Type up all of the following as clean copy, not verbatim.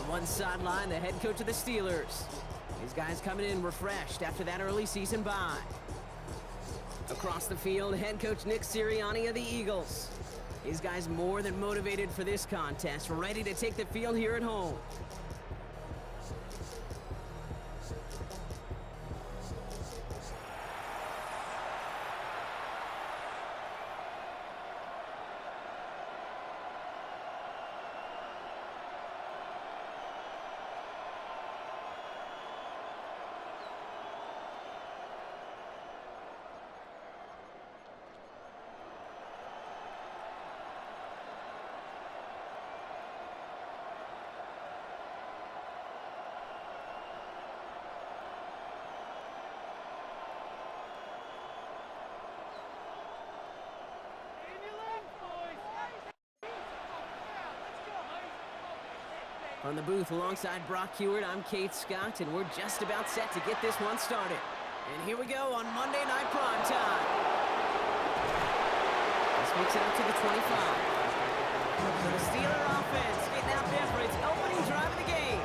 One sideline, the head coach of the Steelers. These guys coming in refreshed after that early season bye. Across the field, head coach Nick Sirianni of the Eagles. These guys more than motivated for this contest, ready to take the field here at home. On the booth alongside Brock Heward, I'm Kate Scott, and we're just about set to get this one started. And here we go on Monday Night Prime Time. This makes it up to the 25. So the Steeler offense getting out there for its opening drive of the game.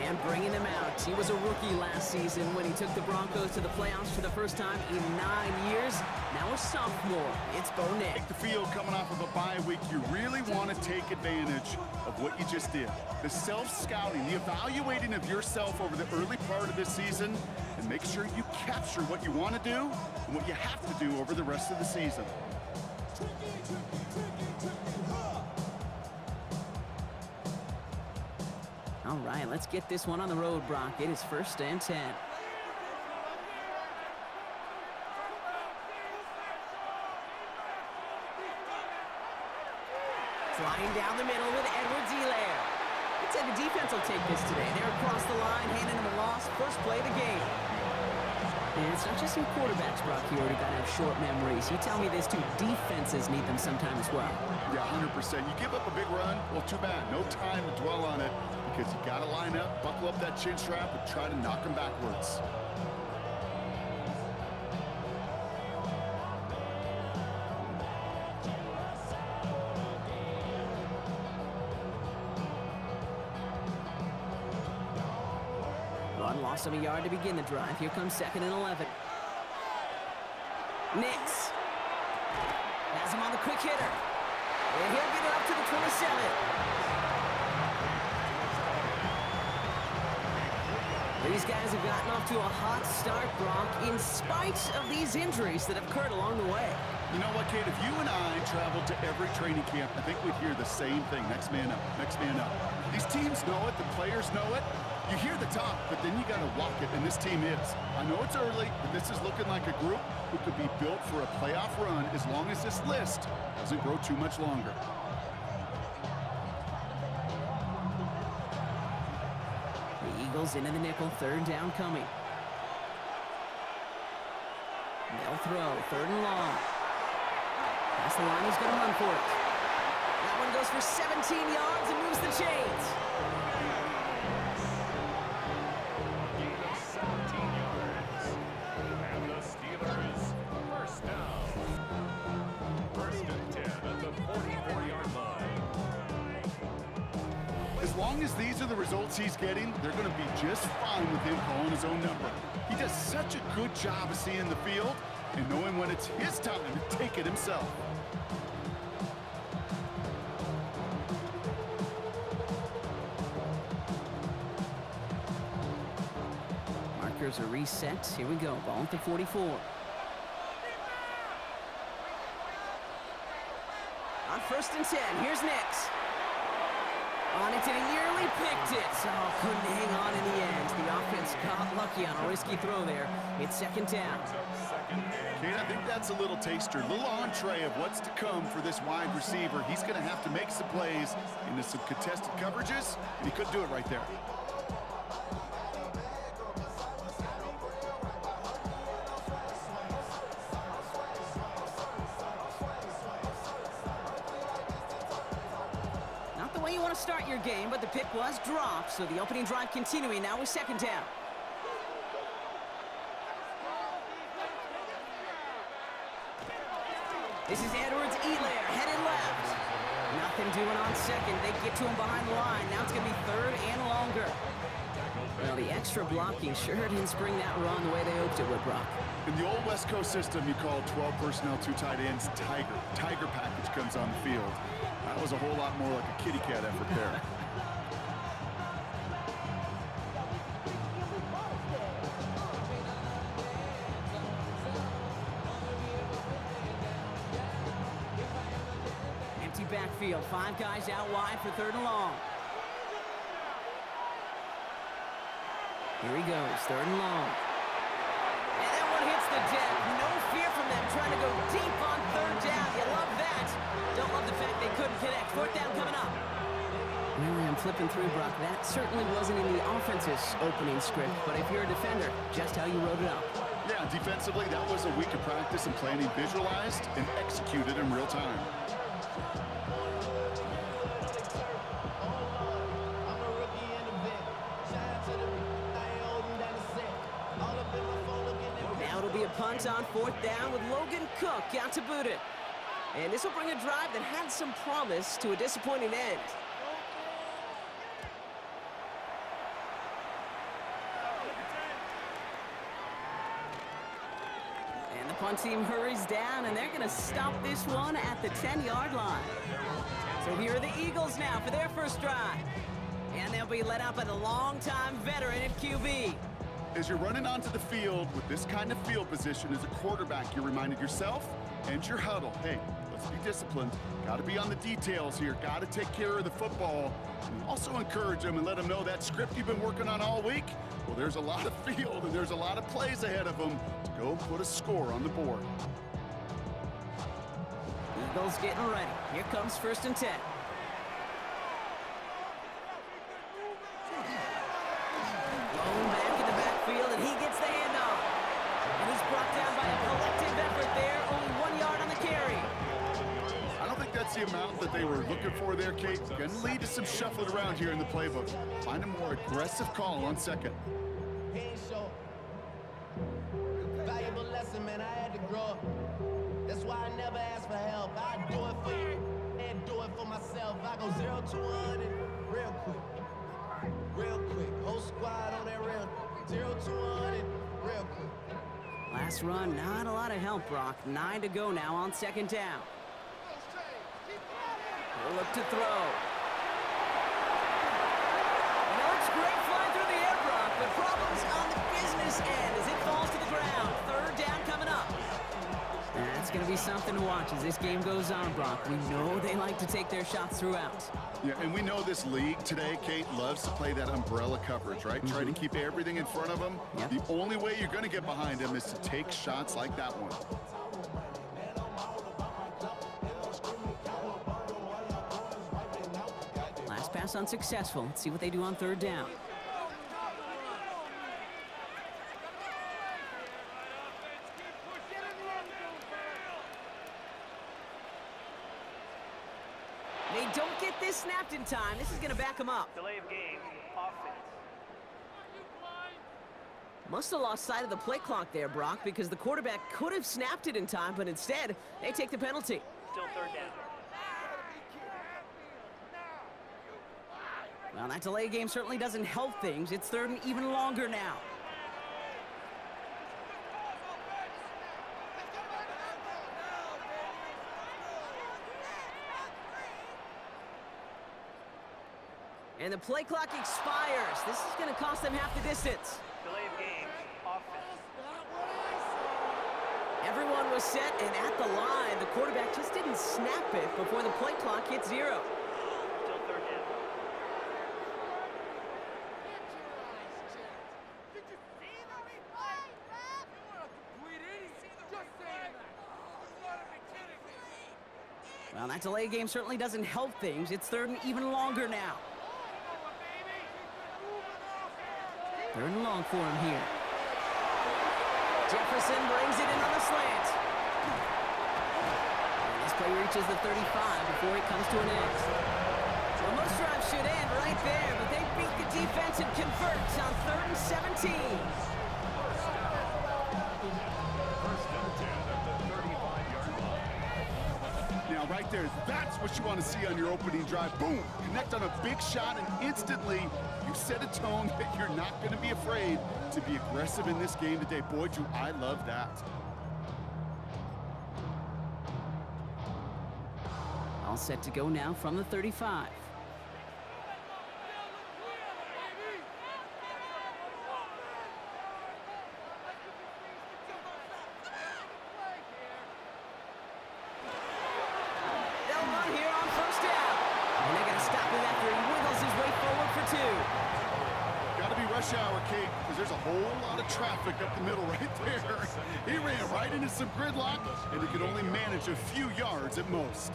And bringing them out. He was a rookie last season when he took the Broncos to the playoffs for the first time in 9 years. Now a sophomore. It's Bo Nix. Take the field coming off of a bye week. You really want to take advantage of what you just did. The self-scouting, the evaluating of yourself over the early part of this season, and make sure you capture what you want to do and what you have to do over the rest of the season. All right, let's get this one on the road, Brock. It is 1st and 10. Flying down the middle with Edwards-Helaire. I'd say the defense will take this today. They're across the line, handing them a loss. First play of the game. And it's not just your quarterbacks, Brock, you already got to have short memories. You tell me this too, defenses need them sometimes as well. Yeah, 100%. You give up a big run, well, too bad. No time to dwell on it because you got to line up, buckle up that chin strap, and try to knock them backwards. Loss of a yard to begin the drive. Here comes 2nd and 11. Nix has him on the quick hitter. And he'll get it up to the 27. These guys have gotten off to a hot start, Brock, in spite of these injuries that have occurred along the way. You know what, Kate? If you and I traveled to every training camp, I think we'd hear the same thing. Next man up, next man up. These teams know it. The players know it. You hear the talk, but then you got to walk it, and this team is. I know it's early, but this is looking like a group who could be built for a playoff run as long as this list doesn't grow too much longer. The Eagles into the nickel, 3rd down coming. They'll throw, 3rd and long. Past the line, he's going to run for it. That one goes for 17 yards and moves the chains. As long as these are the results he's getting, they're going to be just fine with him calling his own number. He does such a good job of seeing the field and knowing when it's his time to take it himself. Markers are reset. Here we go. Ball at the 44. On 1st and 10, here's Nix. On it, and he nearly picked it. Oh, couldn't hang on in the end. The offense got lucky on a risky throw there. It's 2nd down. Kate, I think that's a little taster, a little entree of what's to come for this wide receiver. He's going to have to make some plays into some contested coverages, and he couldn't do it right there. start your game, but the pick was dropped, so the opening drive continuing now with second down. This is Edwards-Helaire, headed left. Nothing doing on second. They get to him behind the line. Now it's going to be third and longer. Well, the extra blocking sure didn't spring that run the way they hoped it would, Brock. In the old West Coast system, you call 12 personnel, 2 tight ends, Tiger. Tiger package comes on the field. That was a whole lot more like a kitty cat effort there. Empty backfield. 5 guys out wide for third and long. Here he goes, third and long. And that one hits the deck. No fear from them trying to go deep on third down. You love that. Don't love the fact they couldn't connect. Fourth down coming up. Really, I'm flipping through, Brock. That certainly wasn't in the offense's opening script, but if you're a defender, just how you wrote it up. Yeah, defensively, that was a week of practice and planning visualized and executed in real time. It'll be a punt on fourth down with Logan Cook out to boot it. And this will bring a drive that had some promise to a disappointing end. And the punt team hurries down, and they're going to stop this one at the 10-yard line. So here are the Eagles now for their first drive. And they'll be led out by the longtime veteran at QB. As you're running onto the field with this kind of field position as a quarterback, you're reminded yourself and your huddle, hey, let's be disciplined. Got to be on the details here. Got to take care of the football. And also encourage them and let them know that script you've been working on all week, well, there's a lot of field and there's a lot of plays ahead of them to go put a score on the board. Eagles getting ready. Here comes first and 10. And he gets the handoff. And he's brought down by a collective effort there. Only 1 yard on the carry. I don't think that's the amount that they were looking for there, Kate. Going to lead to some shuffling around here in the playbook. Find a more aggressive call on second. Valuable lesson, man. I had to grow up. That's why I never ask for help. I do it for you and do it for myself. I go 0 to 100 real quick. Real quick. Whole squad on that real 0 to 100 real quick. Last run, not a lot of help, Brock. 9 to go now on second down. He'll look to throw. And it looks great flying through the air, Brock, but problems on the business end as it falls to the ground. Third down coming up. That's going to be something to watch as this game goes on, Brock. We know they like to take their shots throughout. Yeah, and we know this league today, Kate, loves to play that umbrella coverage, right? Try to keep everything in front of them. Yep. The only way you're going to get behind them is to take shots like that one. Last pass unsuccessful. Let's see what they do on third down. They don't get this snapped in time. This is going to back them up. Delay of game, offense. Must have lost sight of the play clock there, Brock, because the quarterback could have snapped it in time, but instead, they take the penalty. Still third down. Well, that delay game certainly doesn't help things. It's third and even longer now. And the play clock expires. This is going to cost them half the distance. Delay of game, offense. Everyone was set and at the line. The quarterback just didn't snap it before the play clock hit 0. Still third down. Well, that delay game certainly doesn't help things. It's third and even longer now. Third and long for him here. Jefferson brings it in on the slant. And this play reaches the 35 before it comes to an end. Well, most drives should end right there, but they beat the defense and convert on 3rd and 17. Now, right there, that's what you want to see on your opening drive. Boom! Connect on a big shot, and instantly you set a tone that you're not going to be afraid to be aggressive in this game today. Boy, do I love that. All set to go now from the 35. Rush hour, Kate, because there's a whole lot of traffic up the middle right there. He ran right into some gridlock, and he could only manage a few yards at most.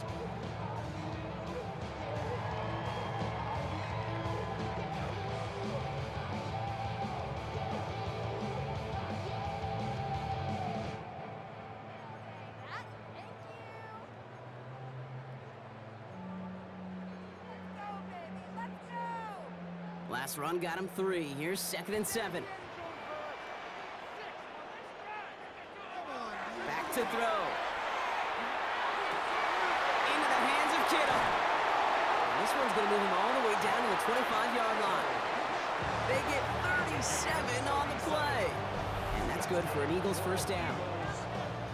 Last run got him 3. Here's 2nd and 7. Back to throw. Into the hands of Kittle. And this one's going to move him all the way down to the 25-yard line. They get 37 on the play. And that's good for an Eagles first down.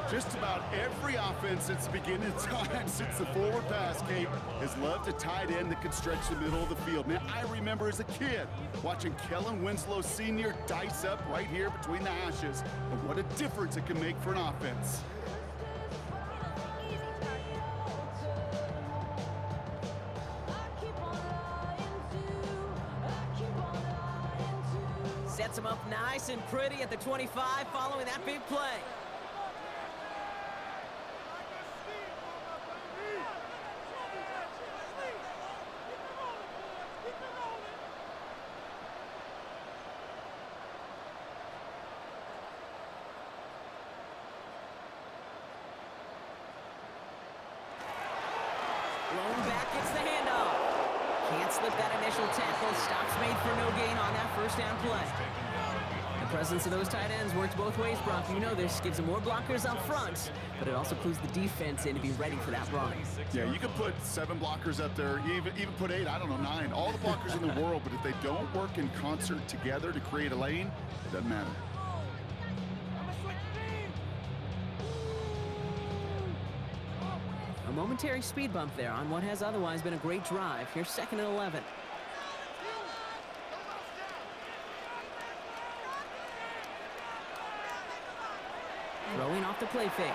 Just about every offense since the beginning of time, since the forward pass, Kate, has loved a tight end that can stretch the middle of the field. Man, I remember as a kid watching Kellen Winslow Sr. dice up right here between the hashes. And what a difference it can make for an offense. Sets him up nice and pretty at the 25 following that big play. Rolling back gets the handoff. Can't slip that initial tackle. Stops made for no gain on that first down play. The presence of those tight ends works both ways, Brock. You know this. Gives them more blockers up front, but it also clues the defense in to be ready for that run. Yeah, you could put 7 blockers up there, even put 8, I don't know, 9. All the blockers in the world, but if they don't work in concert together to create a lane, it doesn't matter. A momentary speed bump there on what has otherwise been a great drive. Here's 2nd and 11. Throwing off the play fake.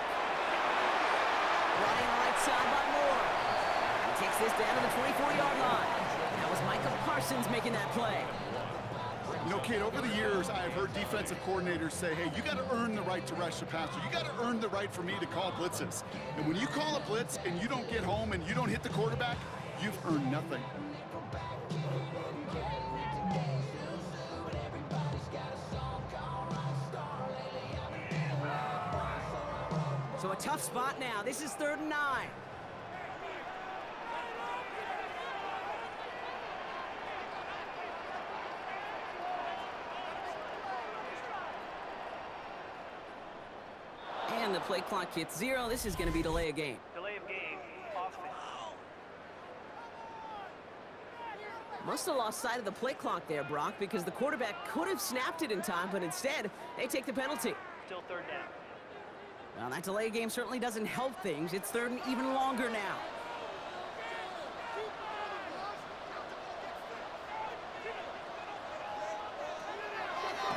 Running right side by Moore. He takes this down to the 24-yard line. That was Micah Parsons making that play. You know, Kate, over the years, I've heard defensive coordinators say, hey, you got to earn the right to rush the passer. You got to earn the right for me to call blitzes. And when you call a blitz and you don't get home and you don't hit the quarterback, you've earned nothing. So a tough spot now. This is 3rd and 9. And the play clock hits 0. This is going to be delay of game. Delay of game. Offense. Must have lost sight of the play clock there, Brock, because the quarterback could have snapped it in time, but instead, they take the penalty. Still 3rd down. Well, that delay game certainly doesn't help things. It's 3rd and even longer now.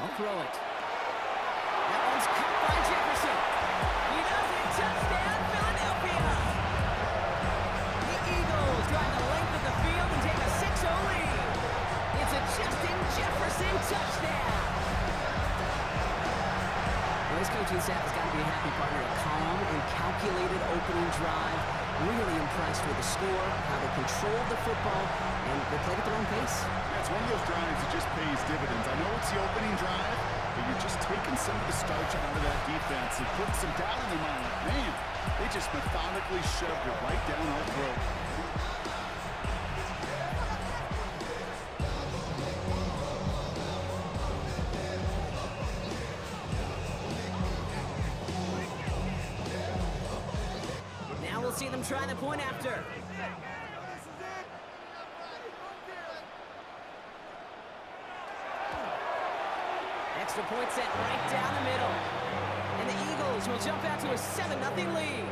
I'll throw it. That one's cut by Jefferson. He does it. Touchdown, Philadelphia. The Eagles drive the length of the field and take a 6-0 lead. It's a Justin Jefferson touchdown. Well, this coaching staff has got to be a happy partner. A calm and calculated opening drive. Really impressed with the score, how they controlled the football, and they played at their own pace. Yeah, it's one of those drives that just pays dividends. I know it's the opening drive, but you're just taking some of the starch out of that defense and putting some doubt in their mind. Man, they just methodically shoved it right down our throat. see them try the point after. Extra point set right down the middle. And the Eagles will jump out to a 7-0 lead.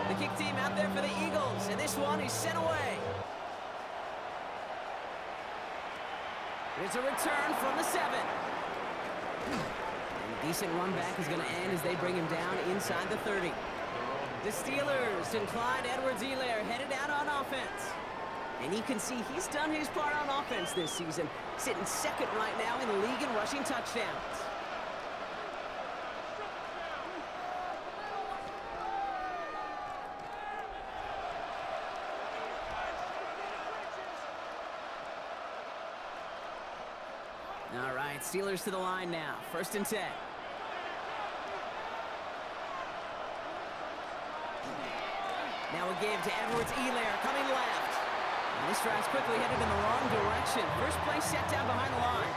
The kick team out there for the Eagles, and this one is sent away. There's a return from the 7. And a decent run back is going to end as they bring him down inside the 30. The Steelers and Clyde Edwards-Helaire headed out on offense. And you can see he's done his part on offense this season, sitting second right now in the league in rushing touchdowns. All right, Steelers to the line now. 1st and 10. Now a give to Edwards-Helaire coming left. And this drive's quickly headed in the wrong direction. First play set down behind the line.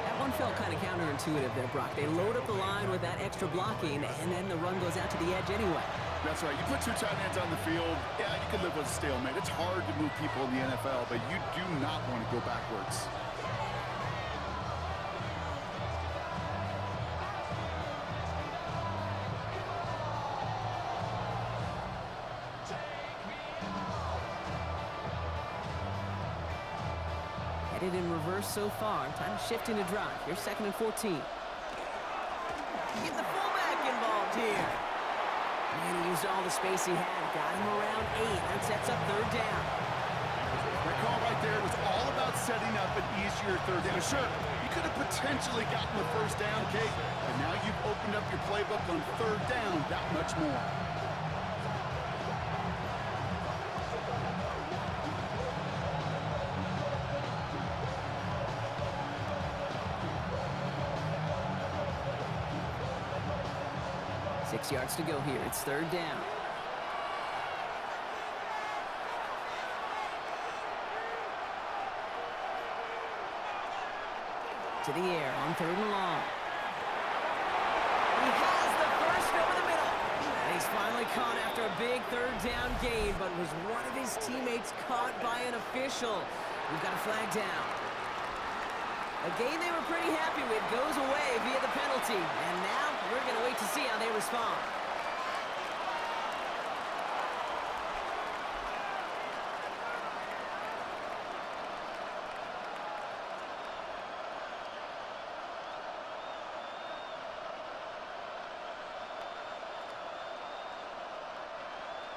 That one felt kind of counterintuitive there, Brock. They load up the line with that extra blocking, and then the run goes out to the edge anyway. That's right. You put 2 tight ends on the field, yeah, you can live with a stalemate. It's hard to move people in the NFL, but you do not want to go backwards. Headed in reverse so far. Time to shift into drive. Here's 2nd and 14. Get the fullback involved here. And he used all the space he had. Got him around 8. That sets up 3rd down. That call right there was all about setting up an easier 3rd down. Sure, you could have potentially gotten the 1st down, Kate, but now you've opened up your playbook on 3rd down that much more. Six yards to go here. It's 3rd down. To the air on 3rd and long. He has the first over the middle. And he's finally caught after a big 3rd down gain, but was one of his teammates caught by an official. We've got a flag down. A game they were pretty happy with goes away via the penalty. And now we're going to wait to see how they respond.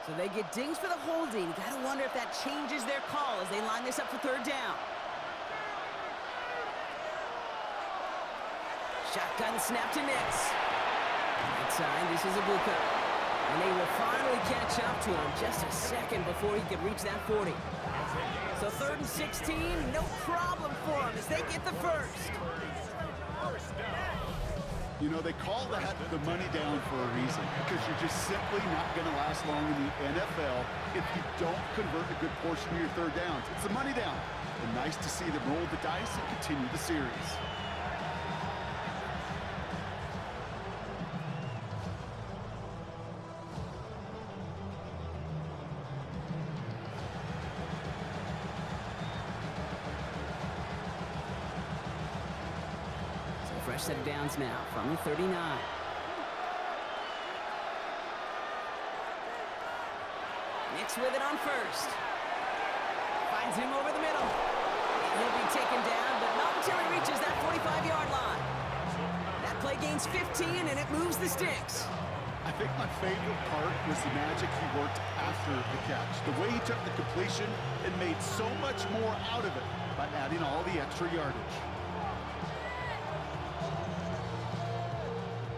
So they get dings for the holding. You gotta wonder if that changes their call as they line this up for 3rd down. Shotgun snap to Nix. That time, this is Ibuka. And they will finally catch up to him just a second before he could reach that 40. So 3rd and 16, no problem for them as they get the first. You know, they call that the money down for a reason, because you're just simply not going to last long in the NFL if you don't convert a good portion of your 3rd downs. It's the money down. And nice to see them roll the dice and continue the series. Fresh set of downs now from the 39. Nix with it on 1st. Finds him over the middle. And he'll be taken down, but not until he reaches that 45-yard line. That play gains 15, and it moves the sticks. I think my favorite part was the magic he worked after the catch. The way he took the completion and made so much more out of it by adding all the extra yardage.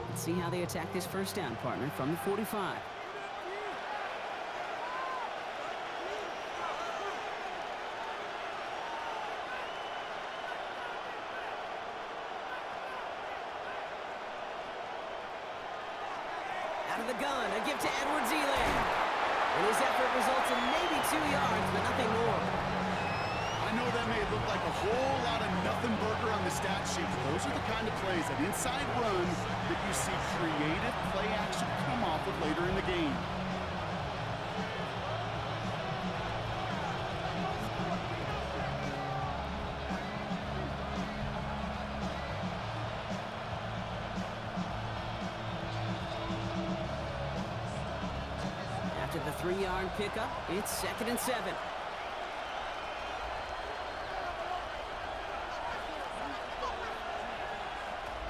Let's see how they attack this 1st down, partner, from the 45. Out of the gun, a give to Edwards-Helaire. And his effort results in maybe 2 yards, but nothing more. I know that may look like a whole lot of nothing burger on the stat sheet, but those are the kind of plays, an inside run, that you see creative play action come off with later in the game. After the 3-yard pickup, it's 2nd and 7.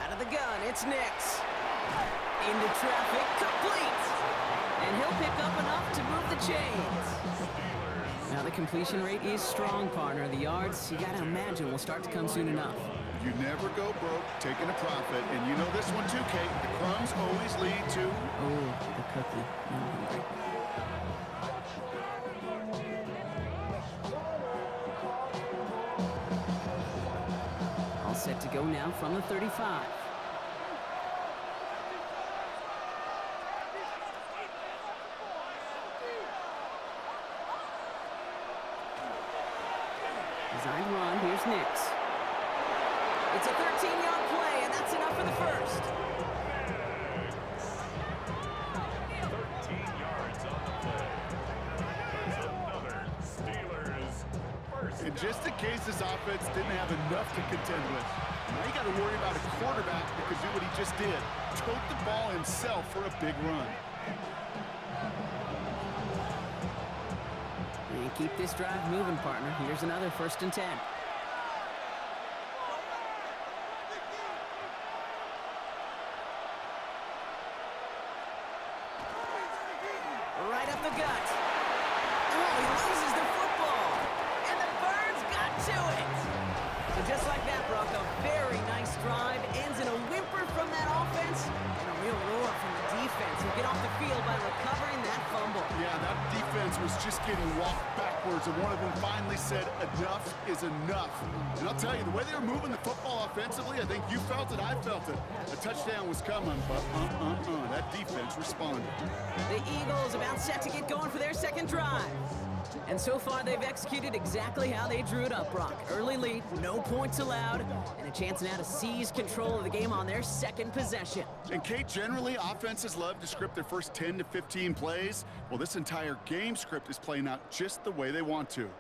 Out of the gun, it's Nix. Into traffic, complete. And he'll pick up enough to move the chains. Now the completion rate is strong, partner. The yards, you gotta imagine, will start to come soon enough. You never go broke taking a profit, and you know this one too, Kate. The crumbs always lead to... Oh, the cookie. I'm hungry. All set to go now from the 35. Designed run, here's Nix. It's a 13-yard play, and that's enough for the first. 13 yards on the play. That's another Steelers first. And just in case this offense didn't have enough to contend with, now you got to worry about a quarterback that could do what he just did. Tote the ball himself for a big run. And keep this drive moving, partner. Here's another 1st and 10. Right up the gut. Oh, he loses the football. And the Birds got to it. So just like that, Brock, a very nice drive. Ends in a whimper from that offense and a real roar from the defense, who get off the field by recovering that fumble. Yeah, that defense was just getting walked backwards, and one of them finally said, enough is enough. And I'll tell you, the way they were moving the football offensively, I think you felt it, I felt it. A touchdown was coming, but that defense responded. The Eagles about set to get going for their 2nd drive. And so far, they've executed exactly how they drew it up, Brock. Early lead, no points allowed, and a chance now to seize control of the game on their 2nd possession. And Kate, generally, offenses love to script their first 10 to 15 plays. Well, this entire game script is playing out just the way they want to.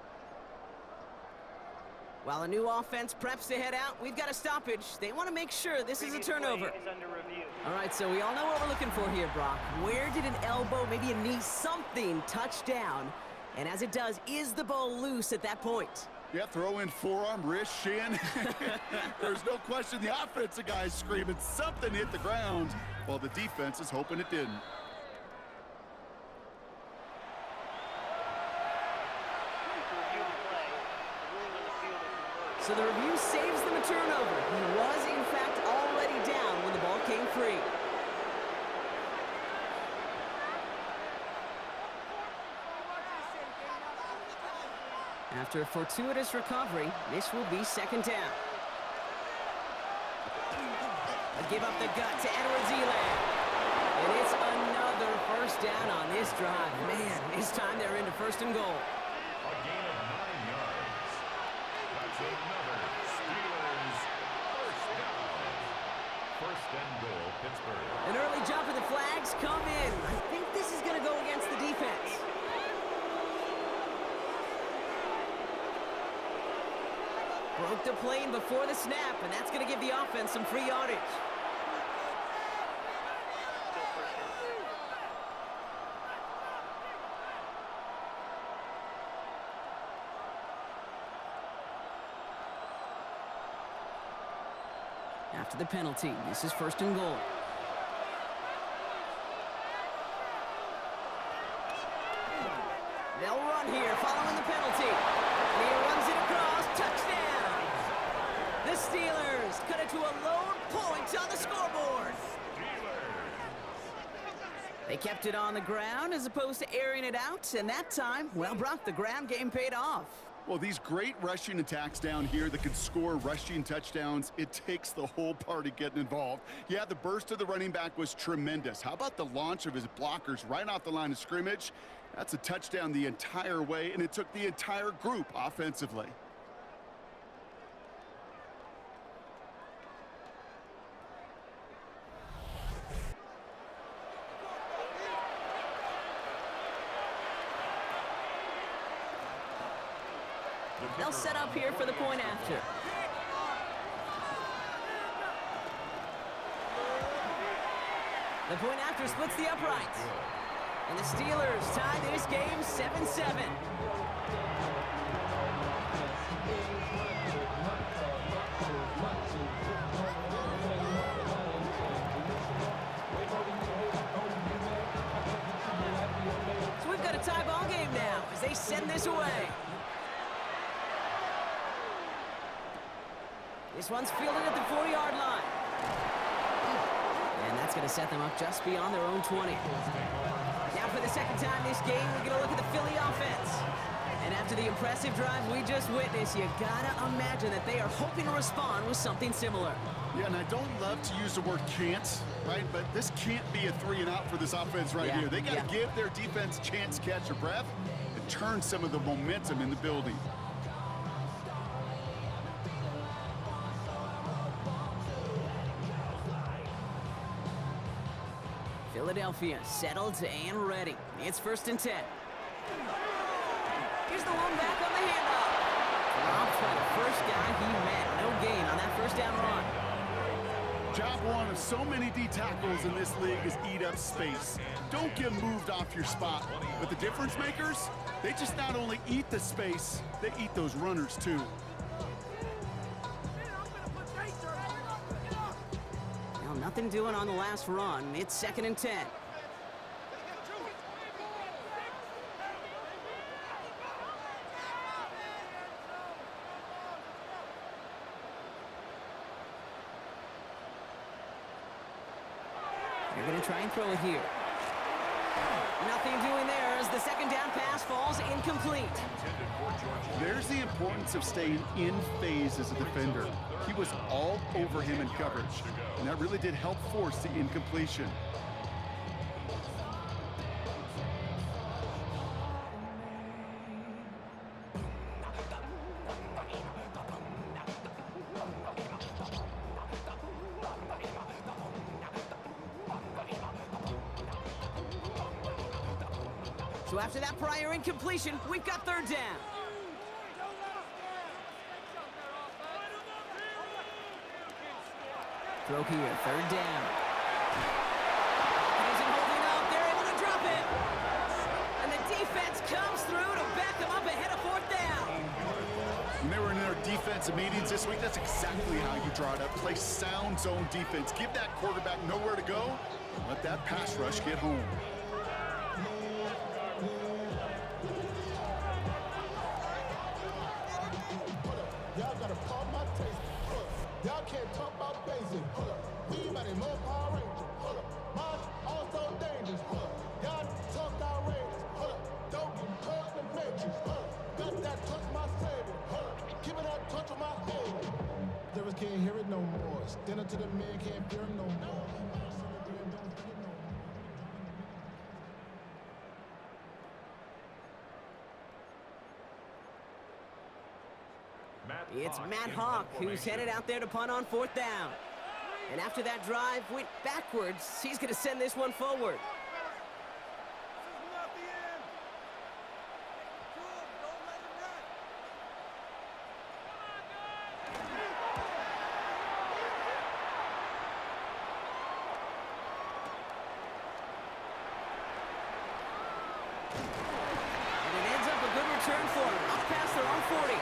While a new offense preps to head out, we've got a stoppage. They want to make sure this is a turnover. Play is under review. All right, so we all know what we're looking for here, Brock. Where did an elbow, maybe a knee, something touch down? And as it does, is the ball loose at that point? Yeah, throw in forearm, wrist, shin. There's no question the offensive guy's screaming something hit the ground, while the defense is hoping it didn't. Review the play. The ruling on the field is reversed. So the review saves them a turnover. He was, in fact, already down when the ball came free. After a fortuitous recovery, this will be 2nd down. A give up the gut to Edwards-Helaire. And it's another 1st down on this drive. Man, this time they're into 1st and goal. A gain of 9 yards. That's another Steelers first down. 1st and goal, Pittsburgh. An early jump of the flags come in. I think this is going to go against the defense. Broke the plane before the snap, and that's going to give the offense some free yardage. Still 1st and 10. After the penalty, this is 1st and goal. They'll run here following the penalty. And he runs it across. Touchdown! The Steelers cut it to a lone point on the scoreboard. They kept it on the ground as opposed to airing it out, and that time, well, Brock, the ground game paid off. Well, these great rushing attacks down here that can score rushing touchdowns, it takes the whole party getting involved. Yeah, the burst of the running back was tremendous. How about the launch of his blockers right off the line of scrimmage? That's a touchdown the entire way, and it took the entire group offensively. They'll set up here for the point after. The point after splits the uprights. And the Steelers tie this game 7-7. So we've got a tie ball game now as they send this away. This one's fielded at the 4-yard line. And that's going to set them up just beyond their own 20. Now for the second time this game, we're going to look at the Philly offense. And after the impressive drive we just witnessed, you got to imagine that they are hoping to respond with something similar. Yeah, and I don't love to use the word can't, right? But this can't be a 3-and-out for this offense right here. They got to give their defense a chance to catch a breath and turn some of the momentum in the building. Philadelphia settled and ready. It's 1st and 10. Here's the one back on the handoff. Dropped by the first guy he met. No gain on that first down run. Job one of so many D tackles in this league is eat up space. Don't get moved off your spot. But the difference makers, they just not only eat the space, they eat those runners too. Nothing doing on the last run. It's 2nd and 10. They're going to try and throw it here. Nothing doing there as the second down pass falls incomplete. There's the importance of staying in phase as a defender. He was all over him in coverage, and that really did help force the incompletion. So after that prior incompletion, we've got 3rd down. Throw here, 3rd down. It isn't holding up. They're able to drop it. And the defense comes through to back them up ahead of 4th down. When they were in their defensive meetings this week, that's exactly how you draw it up. Play sound zone defense. Give that quarterback nowhere to go. Let that pass rush get home. Y'all gotta call my taste. Y'all can't talk about basic. We mighty more Power Rangers. Mine also dangerous. Y'all talk outrageous. Don't get caught in the matrix. Got that touch my savior. Give me that touch of my head. Devils can't hear it no more. Stand up to the man, can't fear him no more. It's Matt Hawk who's headed out there to punt on 4th down. And after that drive went backwards, he's going to send this one forward. And it ends up a good return for him, up past their own 40.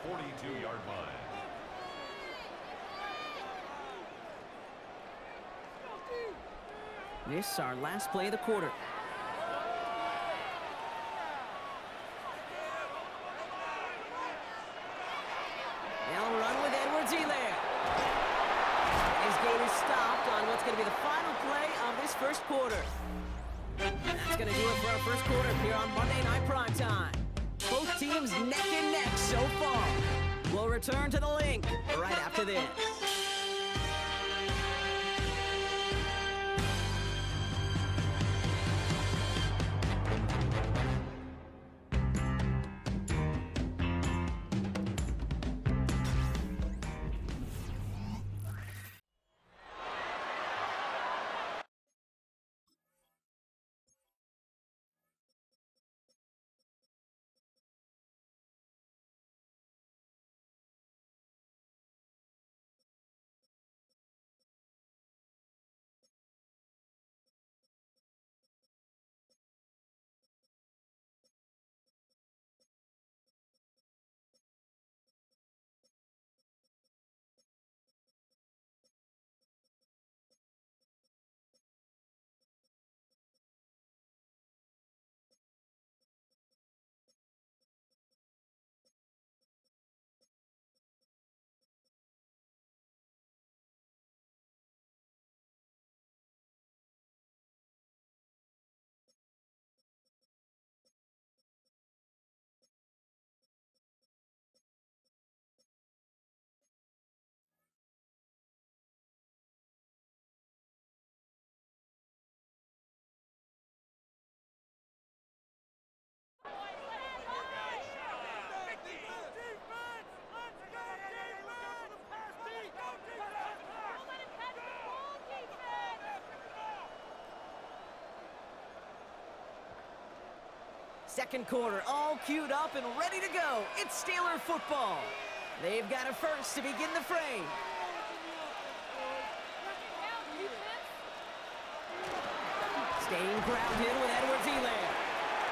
42-yard line. This our last play of the quarter. They'll run with Edwards-Helaire. His game is stopped on what's going to be the final play of this first quarter. That's going to do it for our first quarter here on Monday Night Primetime. Both teams neck and neck so far. We'll return to the link right after this. Second quarter, all queued up and ready to go. It's Steeler football. They've got a first to begin the frame. Staying grounded with Edwards-Helaire.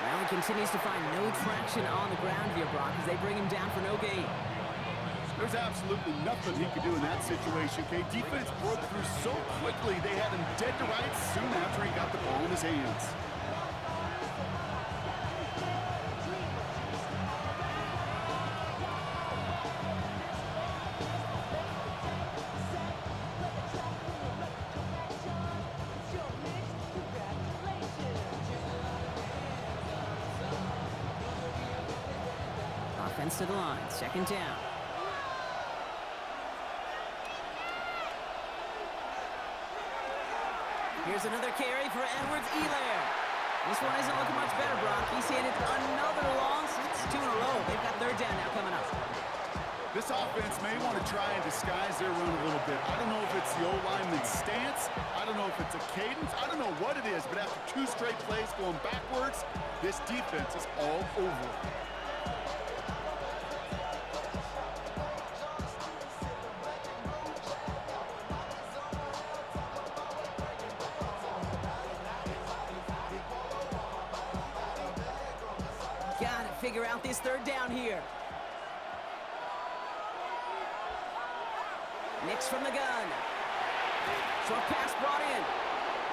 Well, he continues to find no traction on the ground here, Brock, as they bring him down for no gain. There's absolutely nothing he could do in that situation, okay? Defense broke through so quickly, they had him dead to rights soon after he got the ball in his hands. Offense to the line, second down. Here's another carry for Edwards-Helaire. This one isn't looking much better, Brock. He's handed another loss. It's 2 in a row. They've got third down now coming up. This offense may want to try and disguise their run a little bit. I don't know if it's the O-lineman's stance. I don't know if it's a cadence. I don't know what it is, but after 2 straight plays going backwards, this defense is all over it. Figure out this third down here. Nix from the gun. Short pass brought in.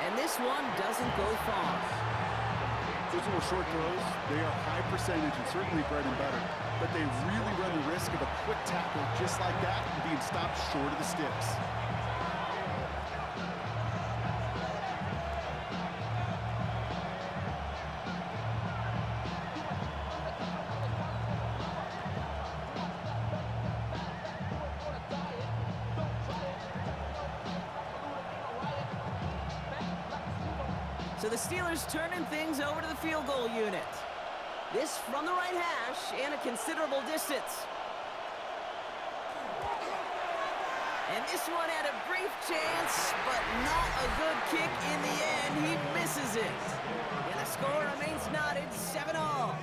And this one doesn't go far. Those little short throws, they are high percentage and certainly bread and butter. But they really run the risk of a quick tackle just like that and being stopped short of the sticks. So the Steelers turning things over to the field goal unit. This from the right hash and a considerable distance. And this one had a brief chance, but not a good kick in the end. He misses it. And the score remains knotted 7-all.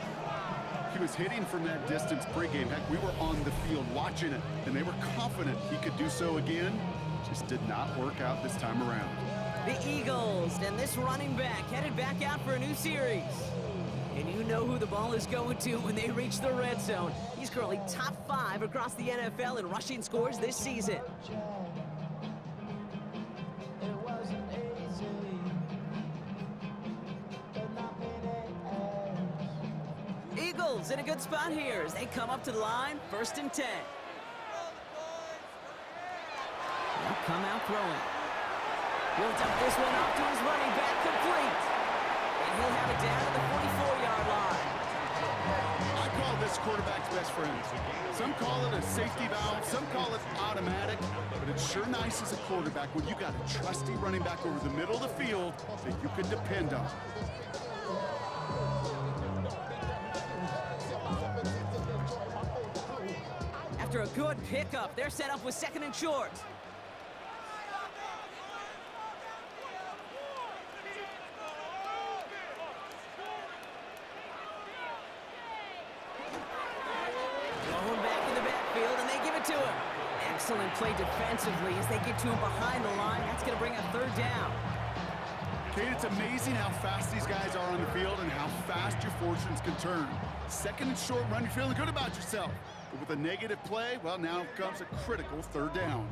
He was hitting from that distance pregame. Heck, we were on the field watching it, and they were confident he could do so again. Just did not work out this time around. The Eagles and this running back headed back out for a new series. And you know who the ball is going to when they reach the red zone. He's currently top 5 across the NFL in rushing scores this season. It wasn't easy, but not many Eagles in a good spot here as they come up to the line, 1st and 10. They'll come out throwing. He'll dump this one off to his running back, complete. And he'll have it down to the 44-yard line. I call this quarterback's best friend. Some call it a safety valve, some call it automatic, but it's sure nice as a quarterback when you got a trusty running back over the middle of the field that you can depend on. After a good pickup, they're set up with 2nd and short. Going back in the backfield, and they give it to him. Excellent play defensively as they get to him behind the line. That's going to bring a 3rd down. Kate, it's amazing how fast these guys are on the field and how fast your fortunes can turn. 2nd and short run, you're feeling good about yourself. But with a negative play, well, now comes a critical 3rd down.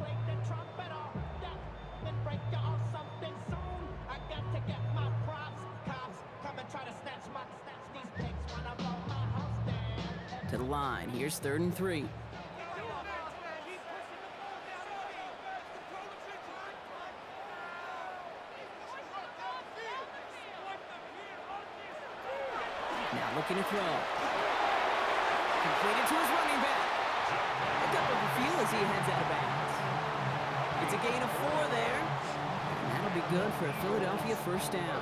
To the line, here's 3rd and 3. Now looking to throw. Completed to his running back. Look up at the field as he heads out of bounds. It's a gain of 4 there. And that'll be good for a Philadelphia 1st down.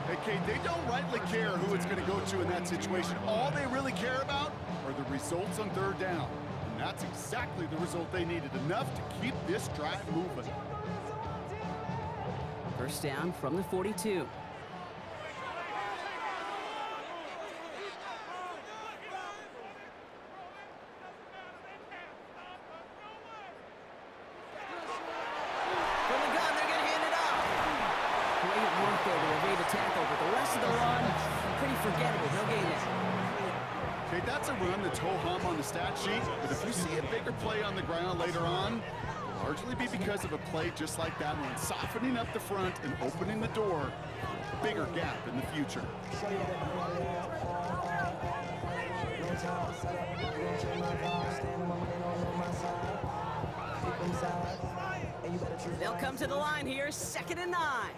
Hey, Kate, they don't rightly care who it's going to go to in that situation. All they really care about are the results on 3rd down. And that's exactly the result they needed, enough to keep this drive moving. 1st down from the 42. Tackle, but the rest of the run, pretty forgettable. No gain there. Okay, that's a run that's ho-hum on the stat sheet, but if you see a bigger play on the ground later on, it'll largely be because of a play just like that one, softening up the front and opening the door, a bigger gap in the future. They'll come to the line here, 2nd and 9.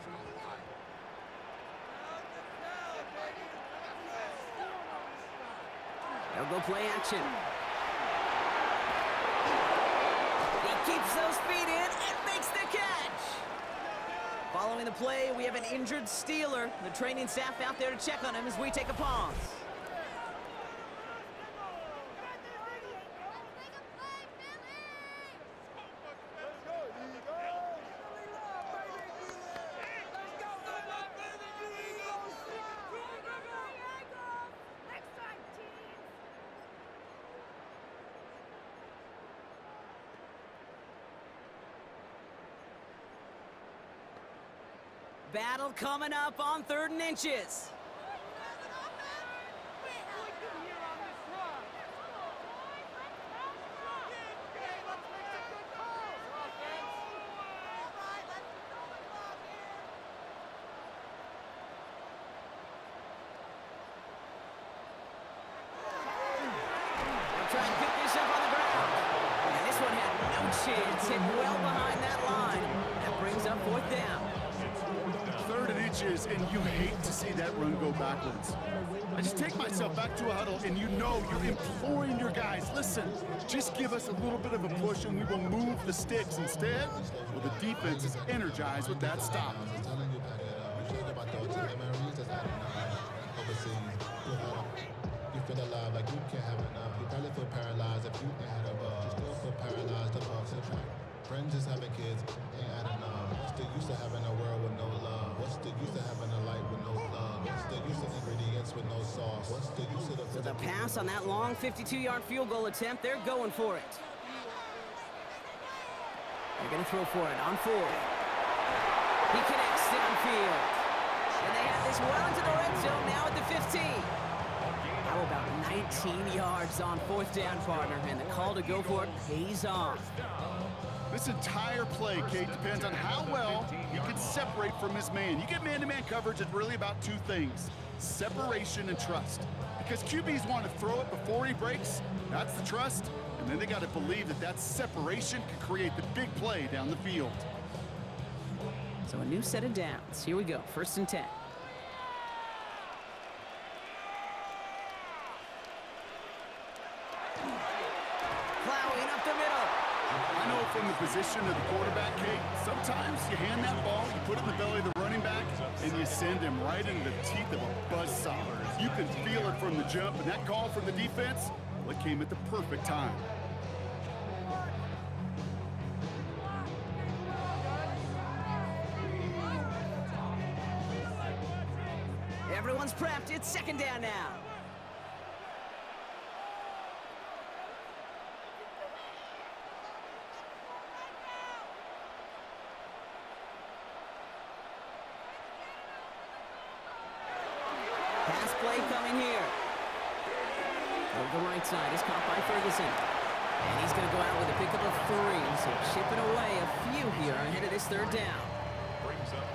They'll go play action. He keeps those feet in and makes the catch. Following the play, we have an injured Steeler. The training staff out there to check on him as we take a pause. Battle coming up on 3rd and inches. They'll try and pick this up on the ground. And this one had no chance, hit well behind that line. That brings up 4th down. 3rd and inches, and you hate to see that run go backwards. I just take myself back to a huddle, and you know you're imploring your guys, listen, just give us a little bit of a push, and we will move the sticks. Instead, well, the defense is energized with that stop. You feel alive like you can't have enough. You probably feel paralyzed if you ain't had a buzz. You still feel paralyzed above the track. Friends just having kids ain't adding up. What's the use of having a world with no love? What's the use of having a light with no love? What's the use of ingredients with no sauce? What's the use of the... So the pass on that long 52-yard field goal attempt, they're going for it. They're going to throw for it on 4th. He connects downfield. And they have this well into the red zone now at the 15. How about 19 yards on 4th down, partner? And the call to go for it pays off. This entire play, Kate, depends on how well he can separate from his man. You get man-to-man coverage, it's really about two things: separation and trust. Because QBs want to throw it before he breaks, that's the trust, and then they got to believe that that separation can create the big play down the field. So a new set of downs. Here we go, 1st and 10. Plowing up the middle. I know from the position of the quarterback, Kate, sometimes you hand that ball, you put it in the belly of the running back, and you send him right into the teeth of a buzzsaw. You can feel it from the jump, and that call from the defense, well, it came at the perfect time. Everyone's prepped. It's 2nd down now. Pass play coming here. Over the right side is caught by Ferguson. And he's going to go out with a pickup of 3. So chipping away a few here ahead of this 3rd down.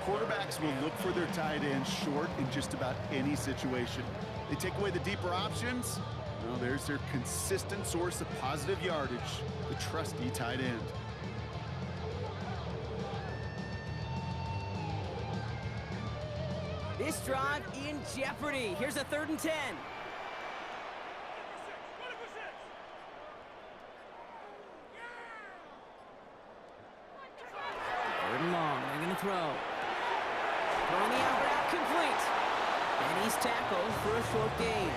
Quarterbacks will look for their tight end short in just about any situation. They take away the deeper options. Well, there's their consistent source of positive yardage, the trusty tight end. This drive in jeopardy. Here's a 3rd and 10. 3rd and long. They're going to throw. Throwing the out route complete. And he's tackled for a short gain.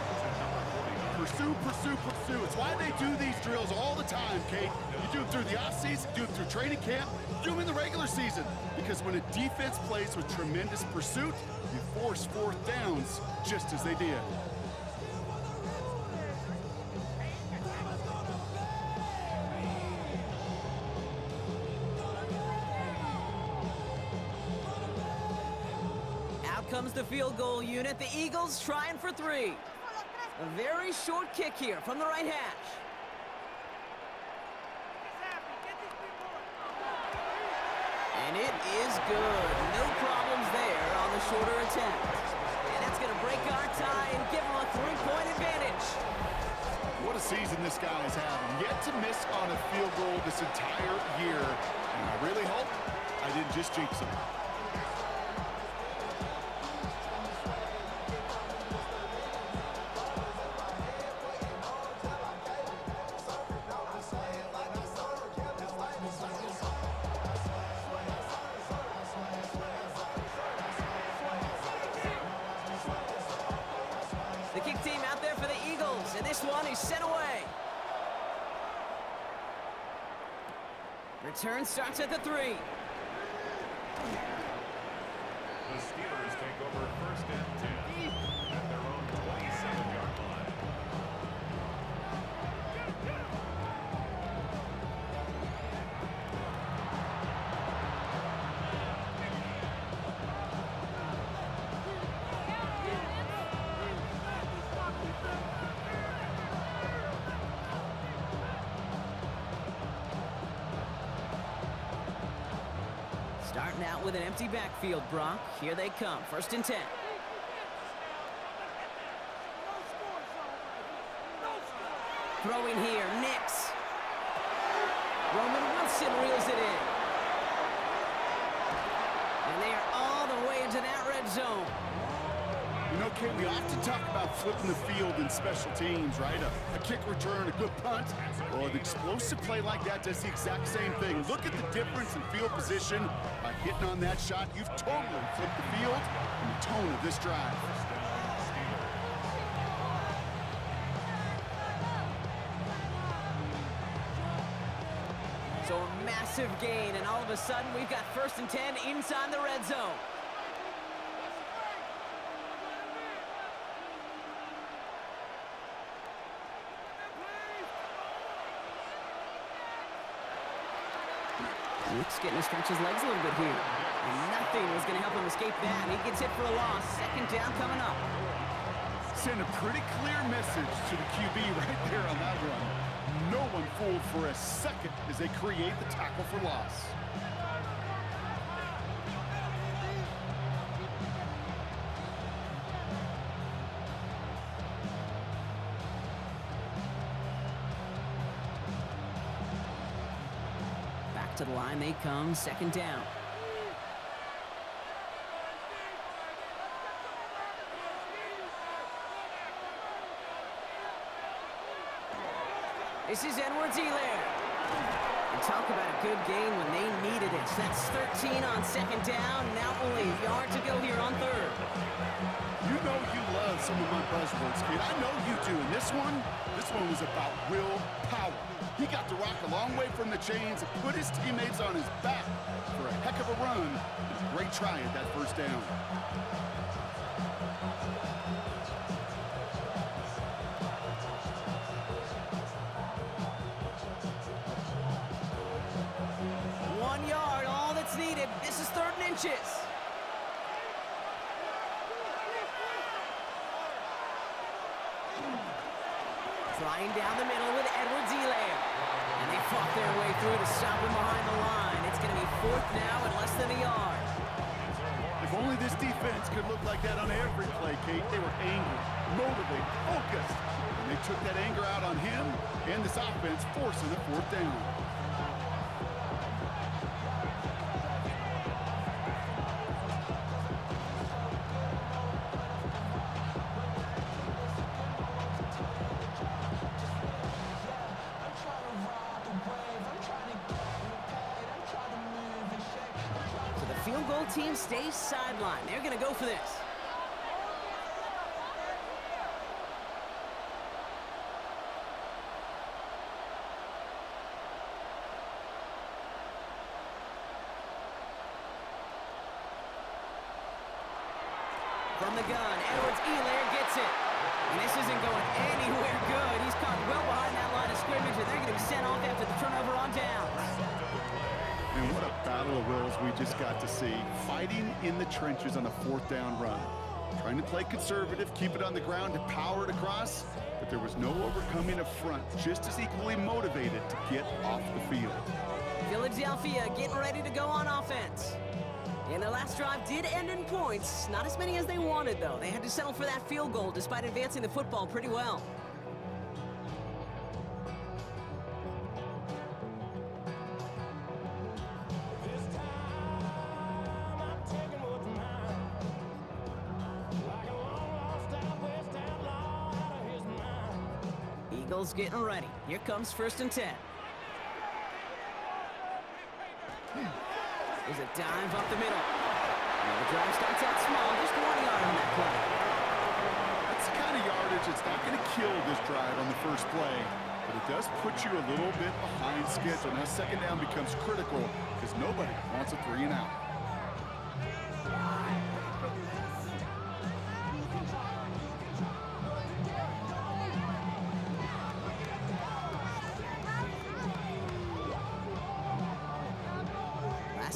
Pursue, pursue, pursue. It's why they do these drills all the time, Kate. You do them through the offseason, you do them through training camp, you do them in the regular season. Because when a defense plays with tremendous pursuit, you force 4th downs just as they did. Out comes the field goal unit. The Eagles trying for 3. A very short kick here from the right hash. And it is good. No problems there on the shorter attempt. And that's going to break our tie and give them a 3-point advantage. What a season this guy is having. Yet to miss on a field goal this entire year. And I really hope I didn't just jinx him. The kick team out there for the Eagles, and this one is sent away. Return starts at the 3. The Steelers take over 1st and 10 at their own 27-yard line. Starting out with an empty backfield, Brock. Here they come, 1st and 10. Throwing here, Nix. Roman Wilson reels it in. And they are all the way into that red zone. You know, Kate, we often talk about flipping the field in special teams, right? A kick return, a good punt. Well, an explosive play like that does the exact same thing. Look at the difference in field position. By hitting on that shot, you've totally flipped the field and the tone of this drive. So a massive gain, and all of a sudden we've got 1st and 10 inside the red zone. Nick's getting to stretch his legs a little bit here. And nothing was going to help him escape that. He gets hit for a loss. Second down coming up. Send a pretty clear message to the QB right there on that run. No one fooled for a second as they create the tackle for loss. Back to the line they come, second down. This is Edwards-Helaire. And talk about a good game when they needed it. So that's 13 on second down. Now only a yard to go here on third. You know you love some of my buzzwords, kid. I know you do. And this one was about willpower. He got the rock a long way from the chains and put his teammates on his back for a heck of a run and a great try at that first down. Needed. This is third and inches. Flying down the middle with Edwards-Helaire. And they fought their way through to stop him behind the line. It's going to be fourth now and less than a yard. If only this defense could look like that on every play, Kate. They were angry, motivated, focused. And they took that anger out on him and this offense, forcing a fourth down. Field goal team stays sidelined. They're going to go for this. From the gun, Edwards-Helaire gets it. And this isn't going anywhere good. He's caught well behind that line of scrimmage, and they're going to be sent off after the turnover on downs. And what a battle of wills we just got to see. Fighting in the trenches on a fourth down run. Trying to play conservative, keep it on the ground to power it across, but there was no overcoming a front, just as equally motivated to get off the field. Philadelphia getting ready to go on offense. And their last drive did end in points. Not as many as they wanted, though. They had to settle for that field goal despite advancing the football pretty well. Eagles getting ready. Here comes 1st and 10. There's a dive up the middle. And the drive starts out small, just 1 yard on that play. That's the kind of yardage that's not going to kill this drive on the first play, but it does put you a little bit behind schedule. Now second down becomes critical because nobody wants a 3 and out.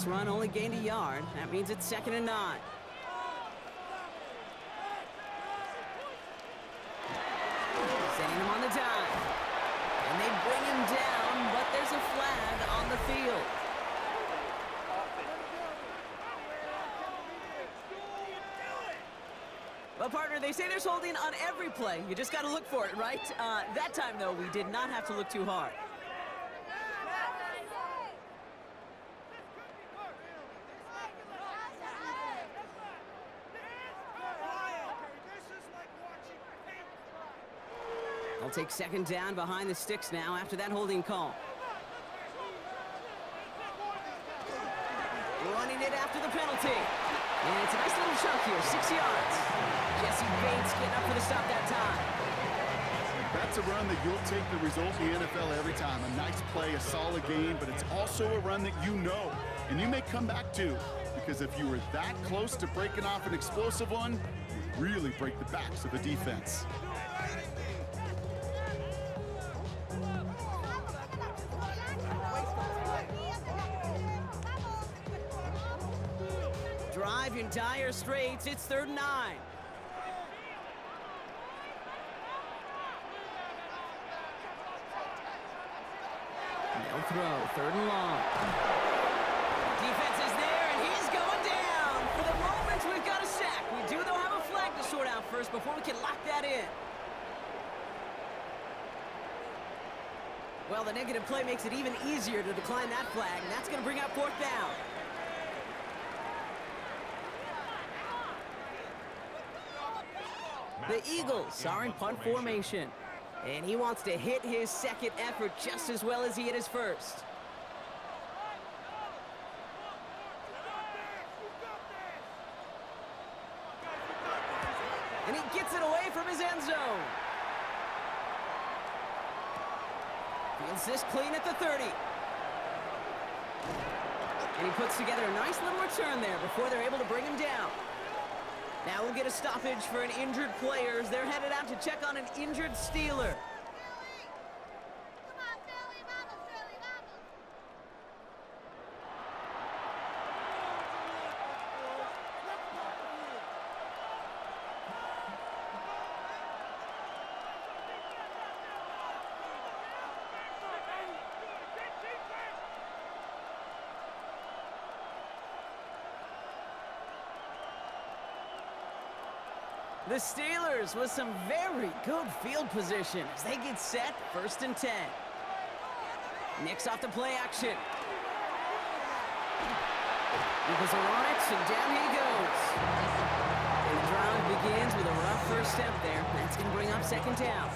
Run only gained a yard. That means it's 2nd and 9. Sending him on the dive. And they bring him down, but there's a flag on the field. Well, partner, they say there's holding on every play. You just got to look for it, right? That time, though, we did not have to look too hard. They'll take 2nd down behind the sticks now after that holding call. Running it after the penalty. And it's a nice little chunk here, 6 yards. Jesse Bates getting up for the stop that time. That's a run that you'll take the result in the NFL every time. A nice play, a solid game, but it's also a run that you know, and you may come back to, because if you were that close to breaking off an explosive one, it would really break the backs of the defense. drive in dire straits. It's 3rd and 9. They'll throw. 3rd and long. Defense is there, and he's going down. For the moment, we've got a sack. We do, though, have a flag to sort out first before we can lock that in. Well, the negative play makes it even easier to decline that flag, and that's going to bring up 4th down. The Eagles are in punt formation, and he wants to hit his second effort just as well as he hit his first. And he gets it away from his end zone. Feels this clean at the 30. And he puts together a nice little return there before they're able to bring him down. Now we'll get a stoppage for an injured player as they're headed out to check on an injured Steeler. The Steelers with some very good field position as they get set, 1st and 10. Nix off the play action. Eagles are on it, and down he goes. And the drive begins with a rough first step there. That's going to bring up 2nd down.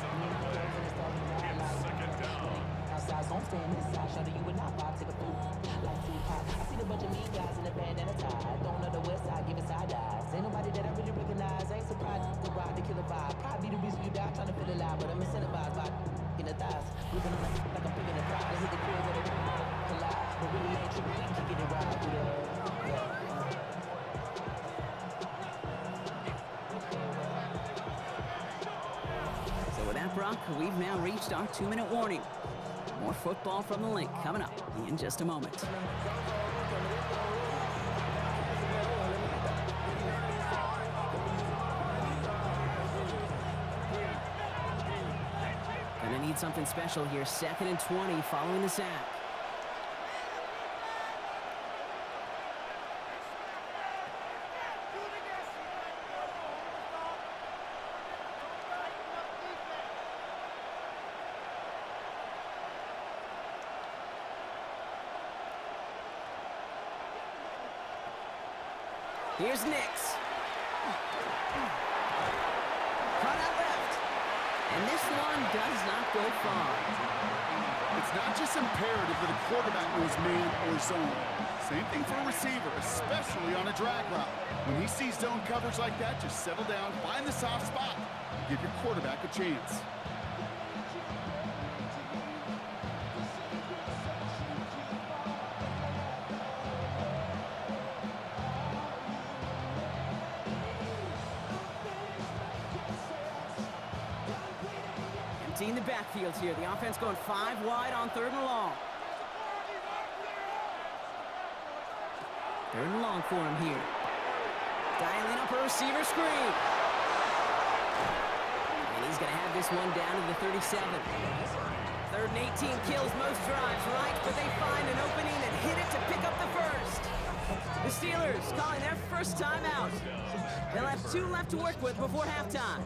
Outside, so I'm staying inside. Show that you would not vibe to the food. Like Tupac. I see the bunch of mean guys in the band and a tie. Don't know the west side, giving side eyes. Ain't nobody that I really recognize. Ain't surprised to ride the killer vibe. Probably the reason you die trying to feel alive, but I'm incentivized by in the thighs. Moving on like I'm picking a pride. They hit the crib with a collide. But really ain't tripping, we can get it right. So with that, Brock, we've now reached our 2-minute warning. More football from the link coming up in just a moment. Gonna need something special here. 2nd and 20 following the sack. Here's Nix. Cut out left. And this one does not go far. It's not just imperative that a quarterback knows man or zone. Same thing for a receiver, especially on a drag route. When he sees zone coverage like that, just settle down, find the soft spot, and give your quarterback a chance. In the backfield here. The offense going 5 wide on 3rd and long. 3rd and long for him here. Dialing up a receiver screen. And he's going to have this one down to the 37. 3rd and 18 kills most drives, right? But they find an opening and hit it to pick up the first. The Steelers calling their first time out. They'll have 2 left to work with before halftime.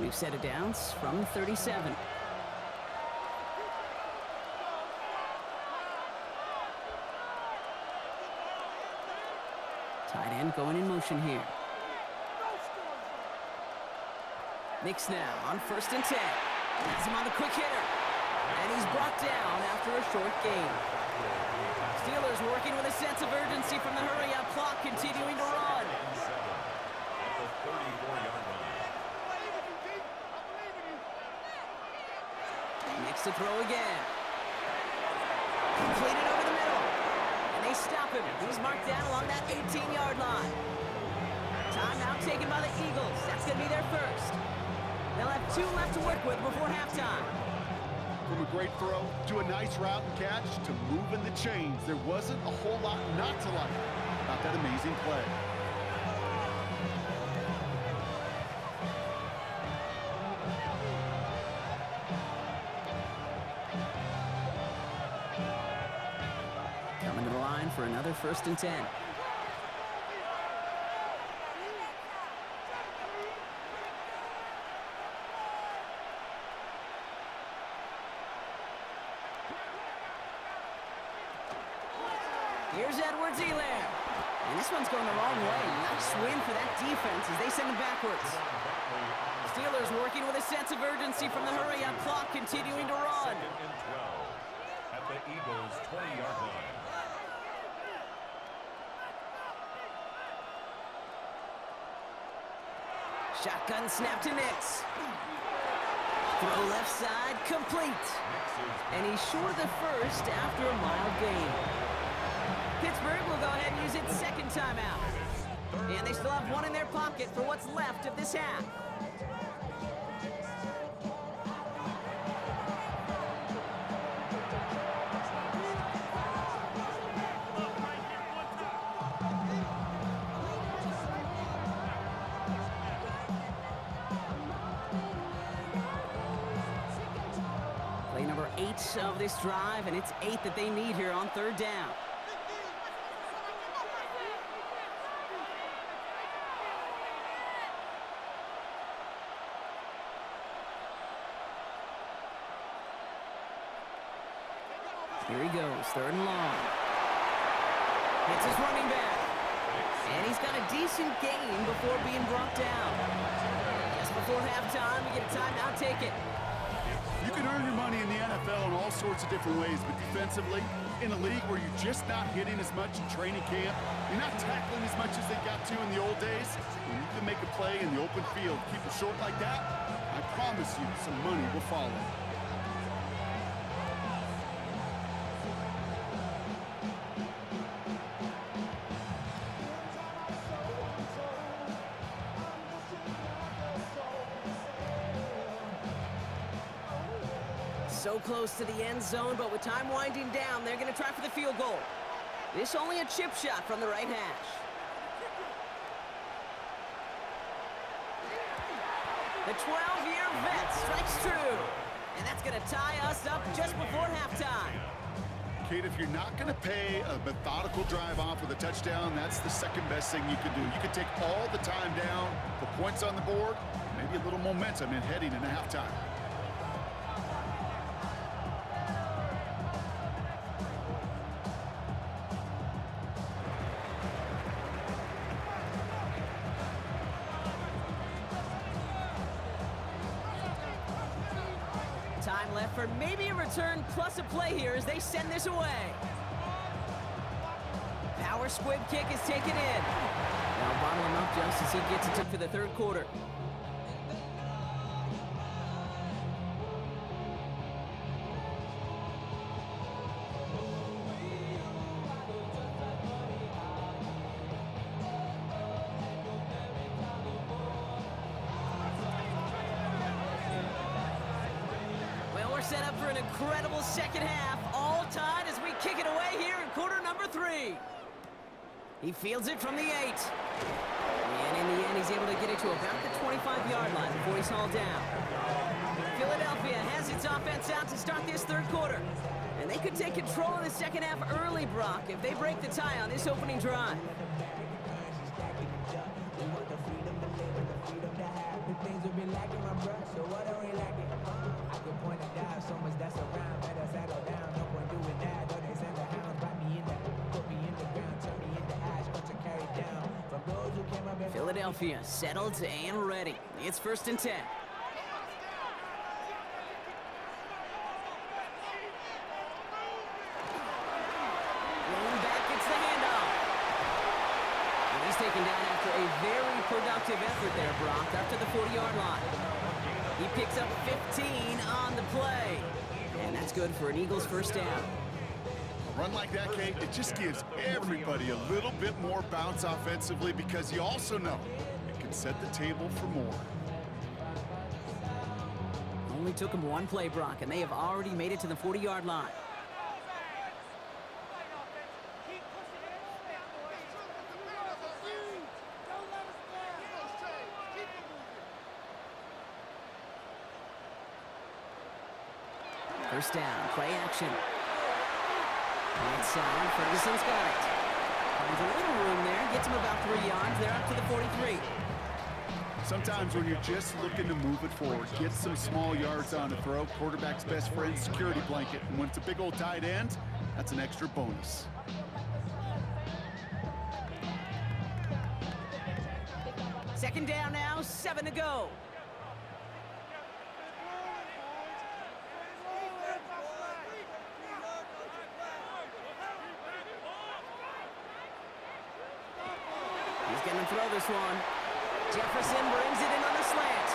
We've set it down from 37. Tight end going in motion here. Nix now on 1st and 10. Has him on the quick hitter. And he's brought down after a short gain. Steelers working with a sense of urgency from the hurry-up clock, continuing to run. At the 34-yard line. Nix to throw again. Completed over the middle. And they stop him. He's marked down along that 18-yard line. Timeout taken by the Eagles. That's going to be their first. They'll have 2 left to work with before halftime. From a great throw to a nice route and catch to moving the chains, there wasn't a whole lot not to like about that amazing play. Coming to the line for another 1st and 10. Here's Edwards-Helaire. And this one's going the wrong way. Nice win for that defense as they send it backwards. Steelers working with a sense of urgency from the hurry-up clock, continuing to run. 2nd and 12 at the Eagles' 20-yard line. Shotgun snap to Nix. Throw left side, complete. And he's short of the first after a mild gain. Pittsburgh will go ahead and use its 2nd timeout. And they still have 1 in their pocket for what's left of this half. Play number 8 of this drive, and it's 8 that they need here on 3rd down. Here he goes, 3rd and long. Hits his running back. And he's got a decent gain before being brought down. Just before halftime, we get a timeout ticket. You can earn your money in the NFL in all sorts of different ways, but defensively, in a league where you're just not hitting as much in training camp, you're not tackling as much as they got to in the old days, when you can make a play in the open field, keep it short like that, I promise you some money will follow. So close to the end zone, but with time winding down, they're going to try for the field goal. This only a chip shot from the right hash. The 12-year vet strikes true. And that's going to tie us up just before halftime. Kate, if you're not going to pay a methodical drive off with a touchdown, that's the 2nd best thing you can do. You can take all the time down, put points on the board, maybe a little momentum in heading into halftime. Time left for maybe a return plus a play here as they send this away. Power squib kick is taken in. Now bottle him up just as he gets it for the 3rd quarter. Set up for an incredible 2nd half, all tied as we kick it away here in quarter number 3. He fields it from the 8. And in the end, he's able to get it to about the 25-yard line before he's hauled down. Philadelphia has its offense out to start this 3rd quarter. And they could take control of the 2nd half early, Brock, if they break the tie on this opening drive. Philadelphia settled and ready. It's 1st and 10. Rolling back, it's the handoff. And he's taken down after a very productive effort there, Brock, up to the 40-yard line. He picks up 15 on the play. And that's good for an Eagles 1st down. A run like that, Kate, it just gives everybody a little bit more bounce offensively because you also know it can and set the table for more. Only took them one play, Brock, and they have already made it to the 40-yard line. First down, play action. Right side, Ferguson's got it. Finds a little room there, gets him about 3 yards. They're up to the 43. Sometimes when you're just looking to move it forward, get some small yards on the throw, quarterback's best friend, security blanket. And when it's a big old tight end, that's an extra bonus. Second down now, 7 to go. He's going to throw this one. Jefferson brings it in on the slant.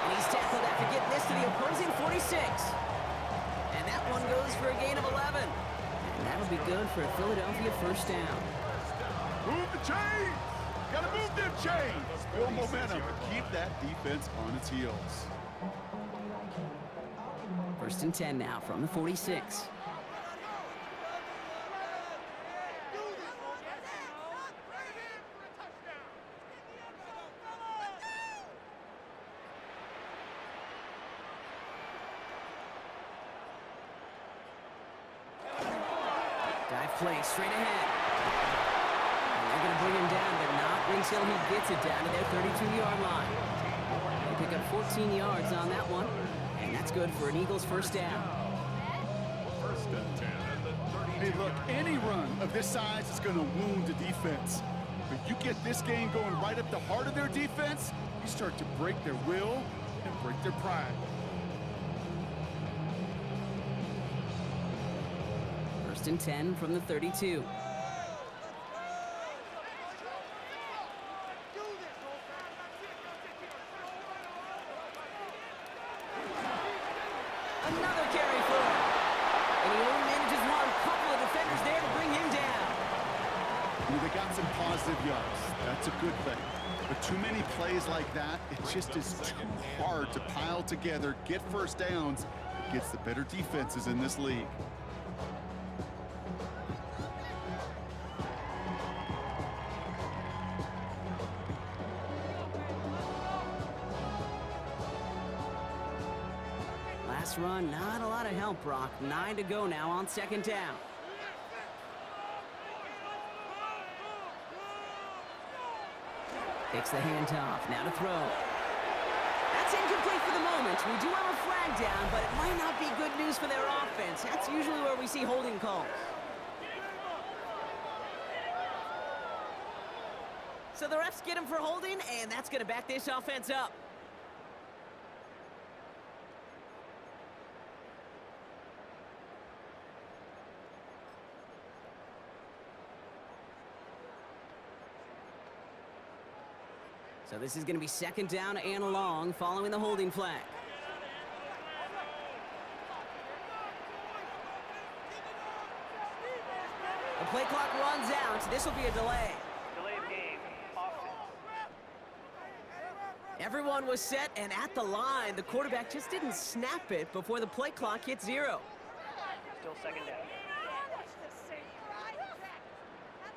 And he's tackled after getting this to the opposing 46. And that one goes for a gain of 11. And that'll be good for a Philadelphia first down. Move the chains! Gotta move them chains! Build momentum. Keep that defense on its heels. First and 10 now from the 46. Dive play straight ahead. And they're going to bring him down, but not until he gets it down to their 32-yard line. They pick up 14 yards on that one, and that's good for an Eagles first down. First and 10 at the 32. Hey, look, any run of this size is going to wound the defense. But you get this game going right up the heart of their defense, you start to break their will and break their pride. First and 10 from the 32. Another carry for him. And he only manages one. Couple of defenders there to bring him down. They got some positive yards. That's a good thing. But too many plays like that, it just is too hard to pile together, get first downs against the better defenses in this league. Last run, not a lot of help, Brock. 9 to go now on second down. Takes the handoff, now to throw. That's incomplete for the moment. We do have a flag down, but it might not be good news for their offense. That's usually where we see holding calls. So the refs get him for holding, and that's going to back this offense up. So this is going to be second down and long following the holding flag. The play clock runs out. This will be a delay. Delay of game. Offense. Everyone was set and at the line. The quarterback just didn't snap it before the play clock hit 0. Still second down.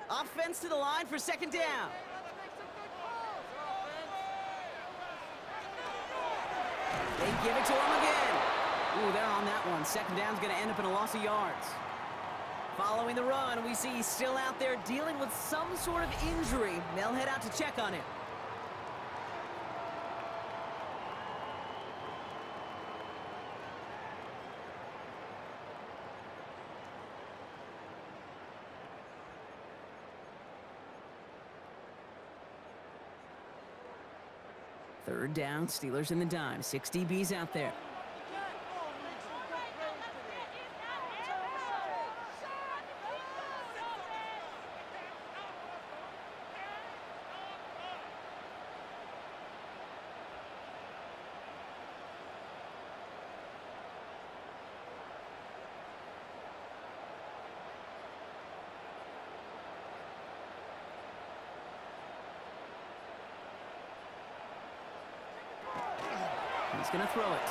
Offense to the line for second down. They give it to him again. Ooh, they're on that one. Second down's going to end up in a loss of yards. Following the run, we see he's still out there dealing with some sort of injury. They'll head out to check on him. Third down, Steelers in the dime. 6 DBs out there. He's going to throw it.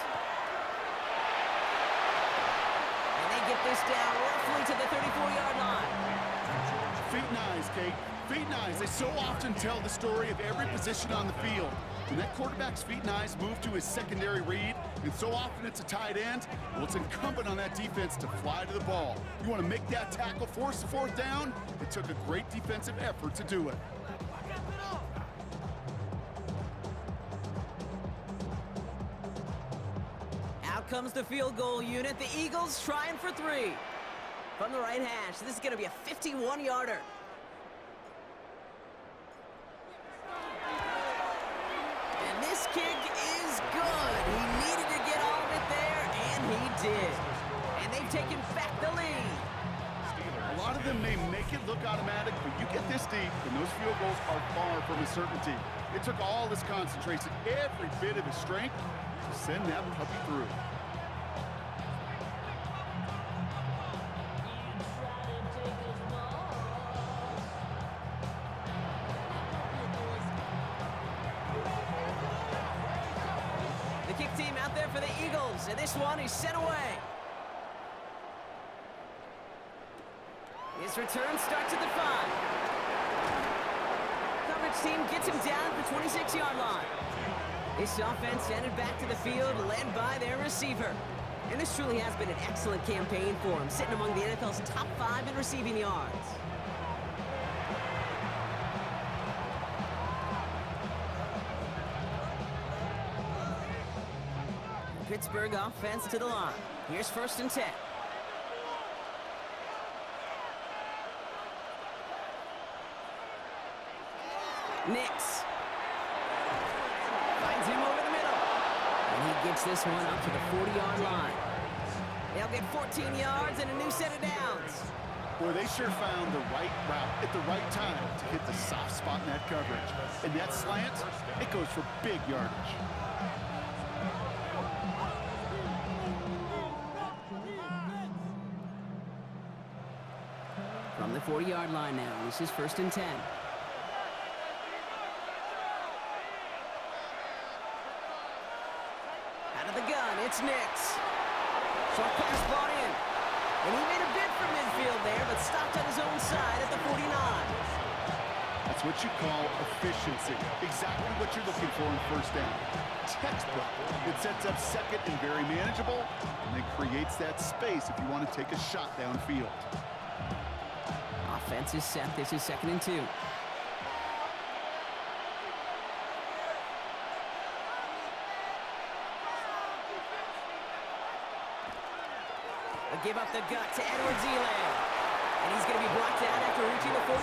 And they get this down roughly to the 34-yard line. Feet and eyes, Kate. Feet and eyes. They so often tell the story of every position on the field. When that quarterback's feet and eyes move to his secondary read, and so often it's a tight end, well, it's incumbent on that defense to fly to the ball. You want to make that tackle, force the fourth down? It took a great defensive effort to do it. Out comes the field goal unit. The Eagles trying for 3. From the right hash, this is going to be a 51-yarder. And this kick is good. He needed to get all of it there, and he did. And they've taken back the lead. A lot of them may make it look automatic, but you get this deep, and those field goals are far from a certainty. It took all his concentration, every bit of his strength, to send that puppy through. The kick team out there for the Eagles, and this one is sent away. His return starts at the 5. Coverage team gets him down at the 26-yard line. This offense headed back to the field, led by their receiver. And this truly has been an excellent campaign for him, sitting among the NFL's top 5 in receiving yards. Pittsburgh offense to the line. Here's 1st and 10. Nix finds him over the middle. And he gets this one up to the 40-yard line. They'll get 14 yards and a new set of downs. Boy, they sure found the right route at the right time to hit the soft spot in that coverage. And that slant, it goes for big yardage. From the 40-yard line now, this is 1st and 10. Out of the gun, it's Nix. Short pass brought in. And he made a bid for midfield there, but stopped on his own side at the 49. That's what you call efficiency. Exactly what you're looking for in 1st down. Textbook. It sets up 2nd and very manageable, and then creates that space if you want to take a shot downfield. Offense is set. This is 2nd and 2. Give up the gut to Edwards-Helaire. And he's going to be brought down after reaching the 43.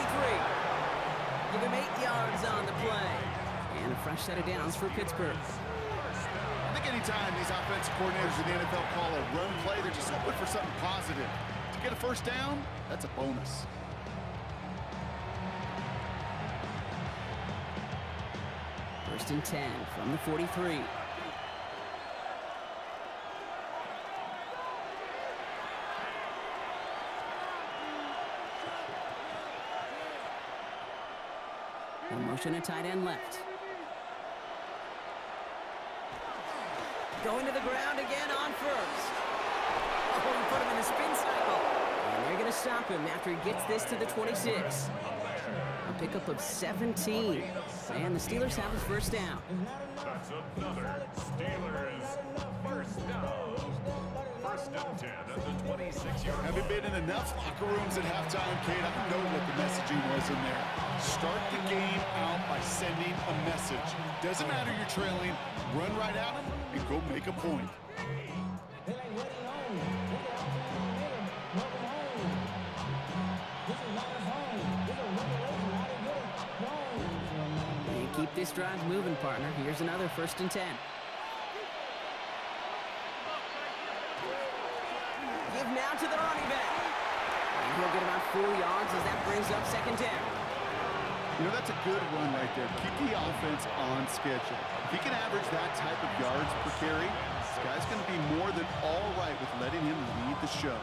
Give him 8 yards on the play. And a fresh set of downs for Pittsburgh. I think anytime these offensive coordinators in the NFL call a run play, they're just looking for something positive. To get a 1st down, that's a bonus. First and 10 from the 43. No motion, a tight end left. Going to the ground again on 1st. Oh, he put him in a spin cycle. And they're going to stop him after he gets this to the 26. A pickup of 17. And the Steelers have his 1st down. That's another Steelers 1st down. 1st and 10 at the 26-yard line. Haven't been in enough locker rooms at halftime, Kate. I know what the messaging was in there. Start the game out by sending a message. Doesn't matter you're trailing. Run right at them and go make a point. And keep this drive moving, partner. Here's another 1st and 10. Give now to the running back. And he'll get about 4 yards as that brings up 2nd down. You know, that's a good run right there. Keep the offense on schedule. If he can average that type of yards per carry, this guy's going to be more than all right with letting him lead the show.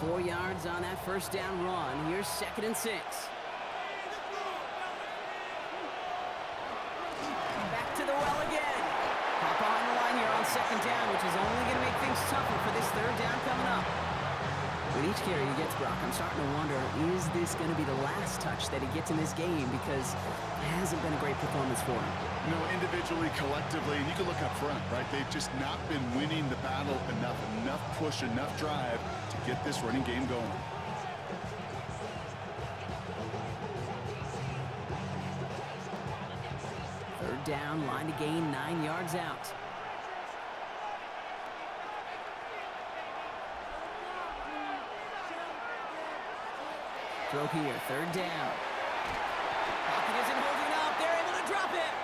4 yards on that first down run. Here's 2nd and 6. Back to the well again. Hop behind the line here on 2nd down, which is only going to make things tougher for this 3rd down coming up. With each carry he gets, Brock, I'm starting to wonder, is this going to be the last touch that he gets in this game? Because it hasn't been a great performance for him. No, individually, collectively, and you can look up front, right? They've just not been winning the battle enough push, enough drive to get this running game going. Third down, line to gain 9 yards out. Throw here, 3rd down. Pocket isn't holding up. They're able to drop it.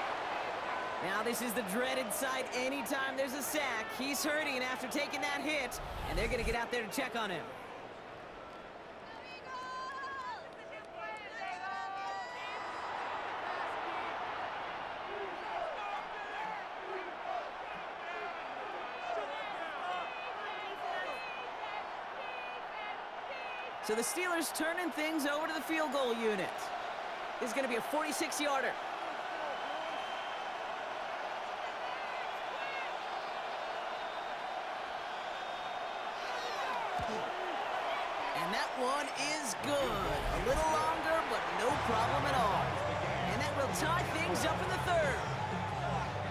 Now this is the dreaded sight anytime there's a sack. He's hurting after taking that hit, and they're going to get out there to check on him. So the Steelers turning things over to the field goal unit. This is going to be a 46-yarder. And that one is good. A little longer, but no problem at all. And that will tie things up in the 3rd.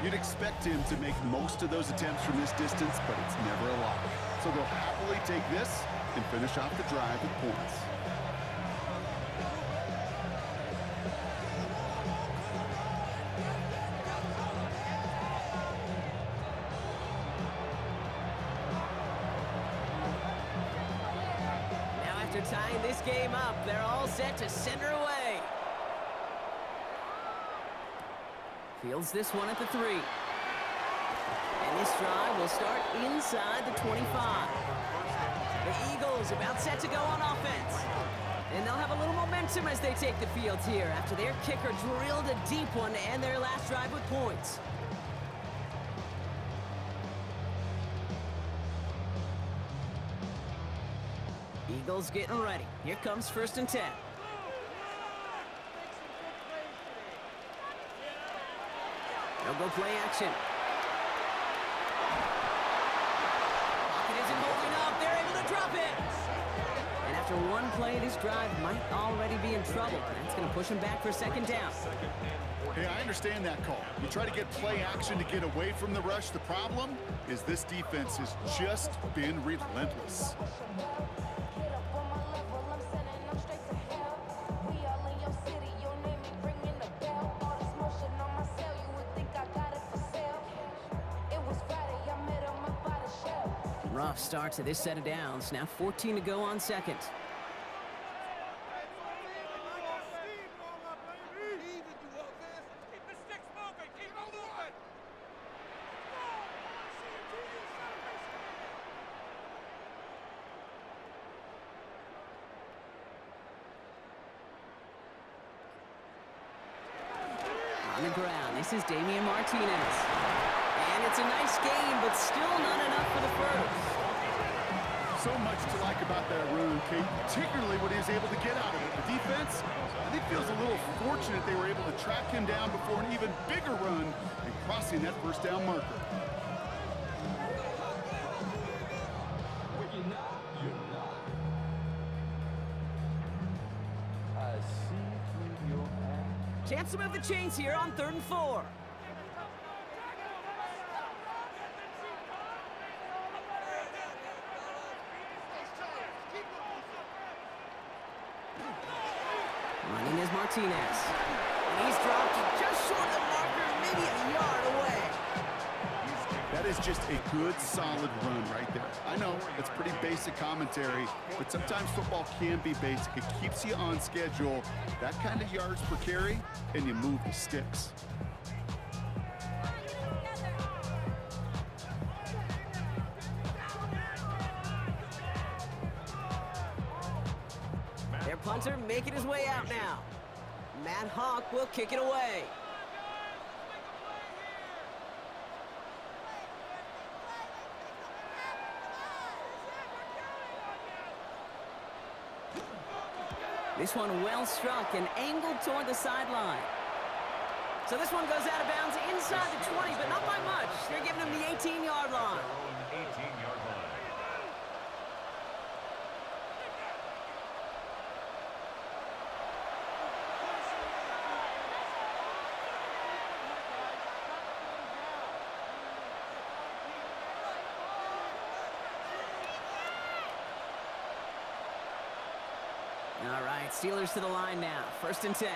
You'd expect him to make most of those attempts from this distance, but it's never a lot. So they'll happily take this and finish off the drive with points. Now after tying this game up, they're all set to send her away. Fields this one at the 3. And this drive will start inside the 25. The Eagles about set to go on offense. And they'll have a little momentum as they take the field here after their kicker drilled a deep one to end their last drive with points. Eagles getting ready. Here comes 1st and 10. They'll go play action. Pocket isn't holding up. They're able to drop it. And after one play, this drive might already be in trouble. That's going to push him back for 2nd down. Hey, I understand that call. You try to get play action to get away from the rush. The problem is this defense has just been relentless. Rough start to this set of downs. Now 14 to go on 2nd. On the ground, this is Damian Martinez. And it's a nice game, but still not enough for the first. So much to like about that run, Kate, particularly what he was able to get out of it. The defense, I think, feels a little fortunate they were able to track him down before an even bigger run and crossing that 1st down marker. Chance to move the chains here on 3rd and 4. Running is Martinez. And he's dropped just short of the marker, maybe a yard away. That is just a good, solid run right there. I know it's pretty basic commentary, but sometimes football can be basic. It keeps you on schedule, that kind of yards per carry, and you move the sticks. Their punter making his way out now. Matt Hawk will kick it away. This one well struck and angled toward the sideline. So this one goes out of bounds inside the 20, but not by much. They're giving him the 18-yard line. Their own 18-yard line. All right, Steelers to the line now. 1st and 10.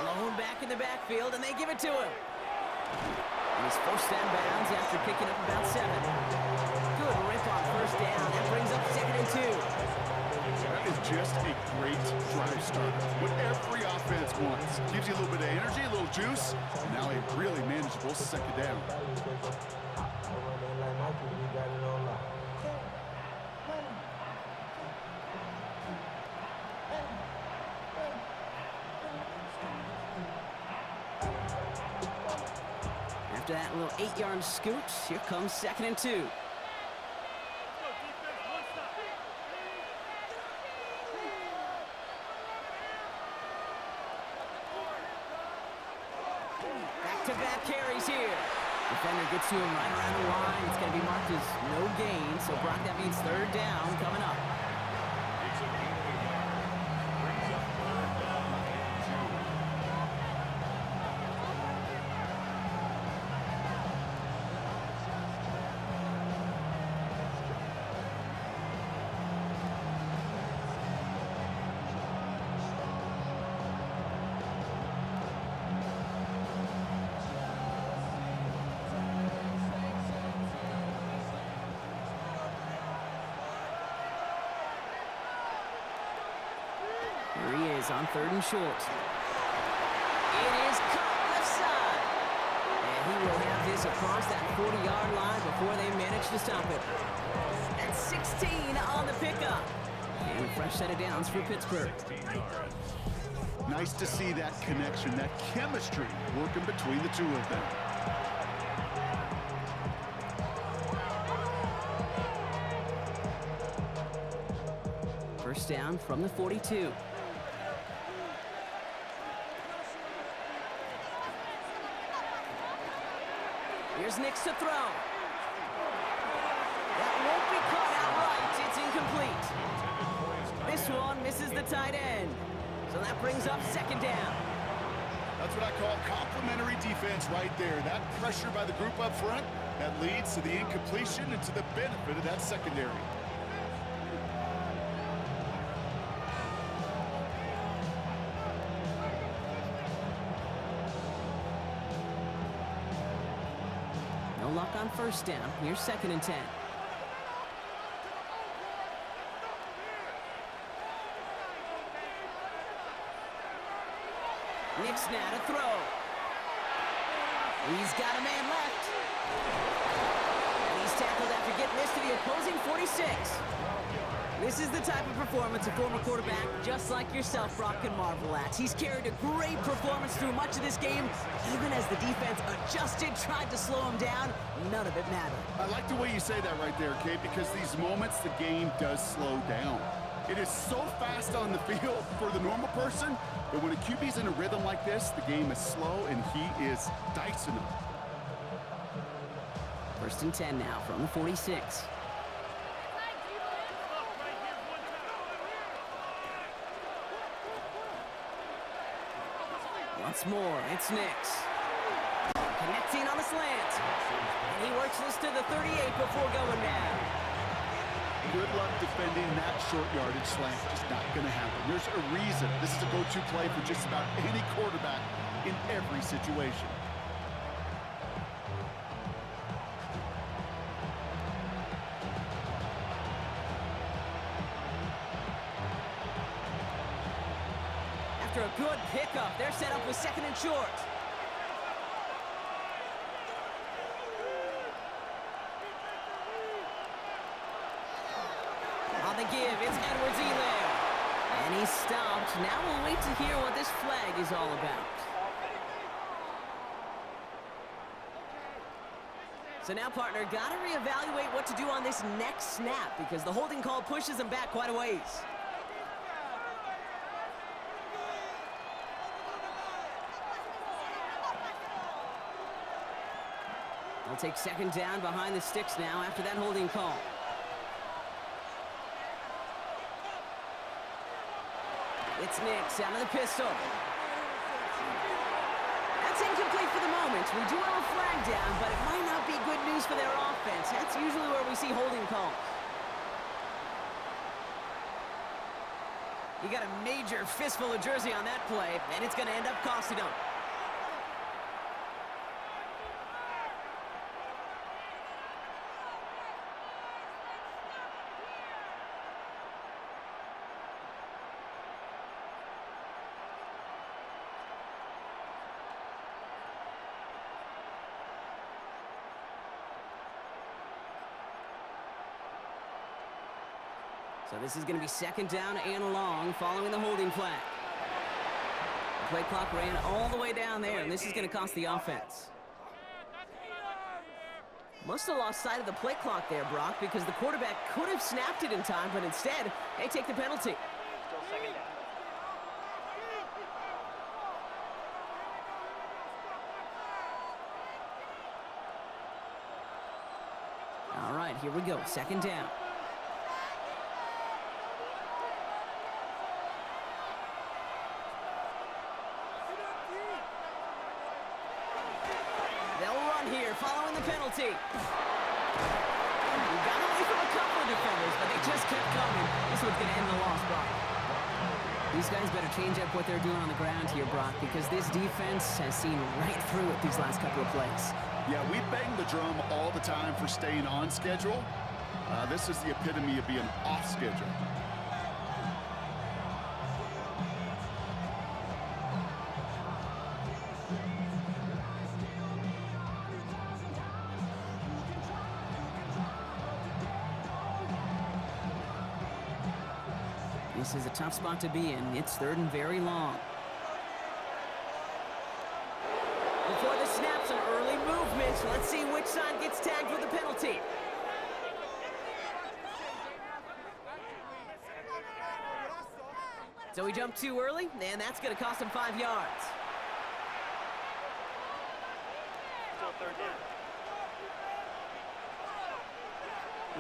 Lone back in the backfield, and they give it to him. And he's forced down bounds after picking up about 7. Good rip on 1st down. That brings up 2nd and 2. That is just a great drive starter. What every offense wants. Gives you a little bit of energy, a little juice. Now a really manageable 2nd down. After that little 8-yard scoot, here comes 2nd and 2. Back-to-back carries here. Defender gets to him right around the line. It's going to be marked as no gain. So, Brock, that means 3rd down coming up. It's a gain of 1 yard. Brings up 3rd down and 2. Here he is on 3rd and short. It is caught left side. And he will have this across that 40-yard line before they manage to stop it. That's 16 on the pickup. And a fresh set of downs for Pittsburgh. 16 yards. Nice to see that connection, that chemistry working between the two of them. First down from the 42. Here's Nix to throw. That won't be caught outright. It's incomplete. This one misses the tight end. So that brings up 2nd down. That's what I call complementary defense right there. That pressure by the group up front, that leads to the incompletion and to the benefit of that secondary. No luck on 1st down. Here's 2nd and 10. Nix now to throw. He's got a man left. And he's tackled after getting this to the opposing 46. This is the type of performance a former quarterback, just like yourself, Brock, can marvel at. He's carried a great performance through much of this game. Even as the defense adjusted, tried to slow him down, none of it mattered. I like the way you say that right there, Kate, because these moments the game does slow down. It is so fast on the field for the normal person, but when a QB's in a rhythm like this, the game is slow and he is dicing them. 1st and 10 now from the 46. Once more, it's Nix. Connecting on the slant. And he works this to the 38 before going down. Good luck defending that short yardage slant. Just not going to happen. There's a reason. This is a go-to play for just about any quarterback in every situation. After a good pickup, they're set up with 2nd and short. On the give, it's Edwards-Helaire. And he's stopped. Now we'll wait to hear what this flag is all about. So now, partner, got to reevaluate what to do on this next snap because the holding call pushes him back quite a ways. They'll take second down behind the sticks now after that holding call. It's Nix out of the pistol. That's incomplete for the moment. We do have a flag down, but it might not be good news for their offense. That's usually where we see holding calls. You got a major fistful of jersey on that play, and it's going to end up costing them. So this is going to be second down and long following the holding flag. The play clock ran all the way down there, and this is going to cost the offense. Must have lost sight of the play clock there, Brock, because the quarterback could have snapped it in time, but instead, they take the penalty. Still second down. All right, here we go. Second down. Here, following the penalty. We got away from a couple of defenders, but they just kept coming. This one's going to end the loss, Brock. These guys better change up what they're doing on the ground here, Brock, because this defense has seen right through it these last couple of plays. Yeah, we bang the drum all the time for staying on schedule. This is the epitome of being off schedule. This is a tough spot to be in. It's third and very long. Before the snap, some early movement. Let's see which side gets tagged with the penalty. So he jumped too early, and that's going to cost him 5 yards. Still third down.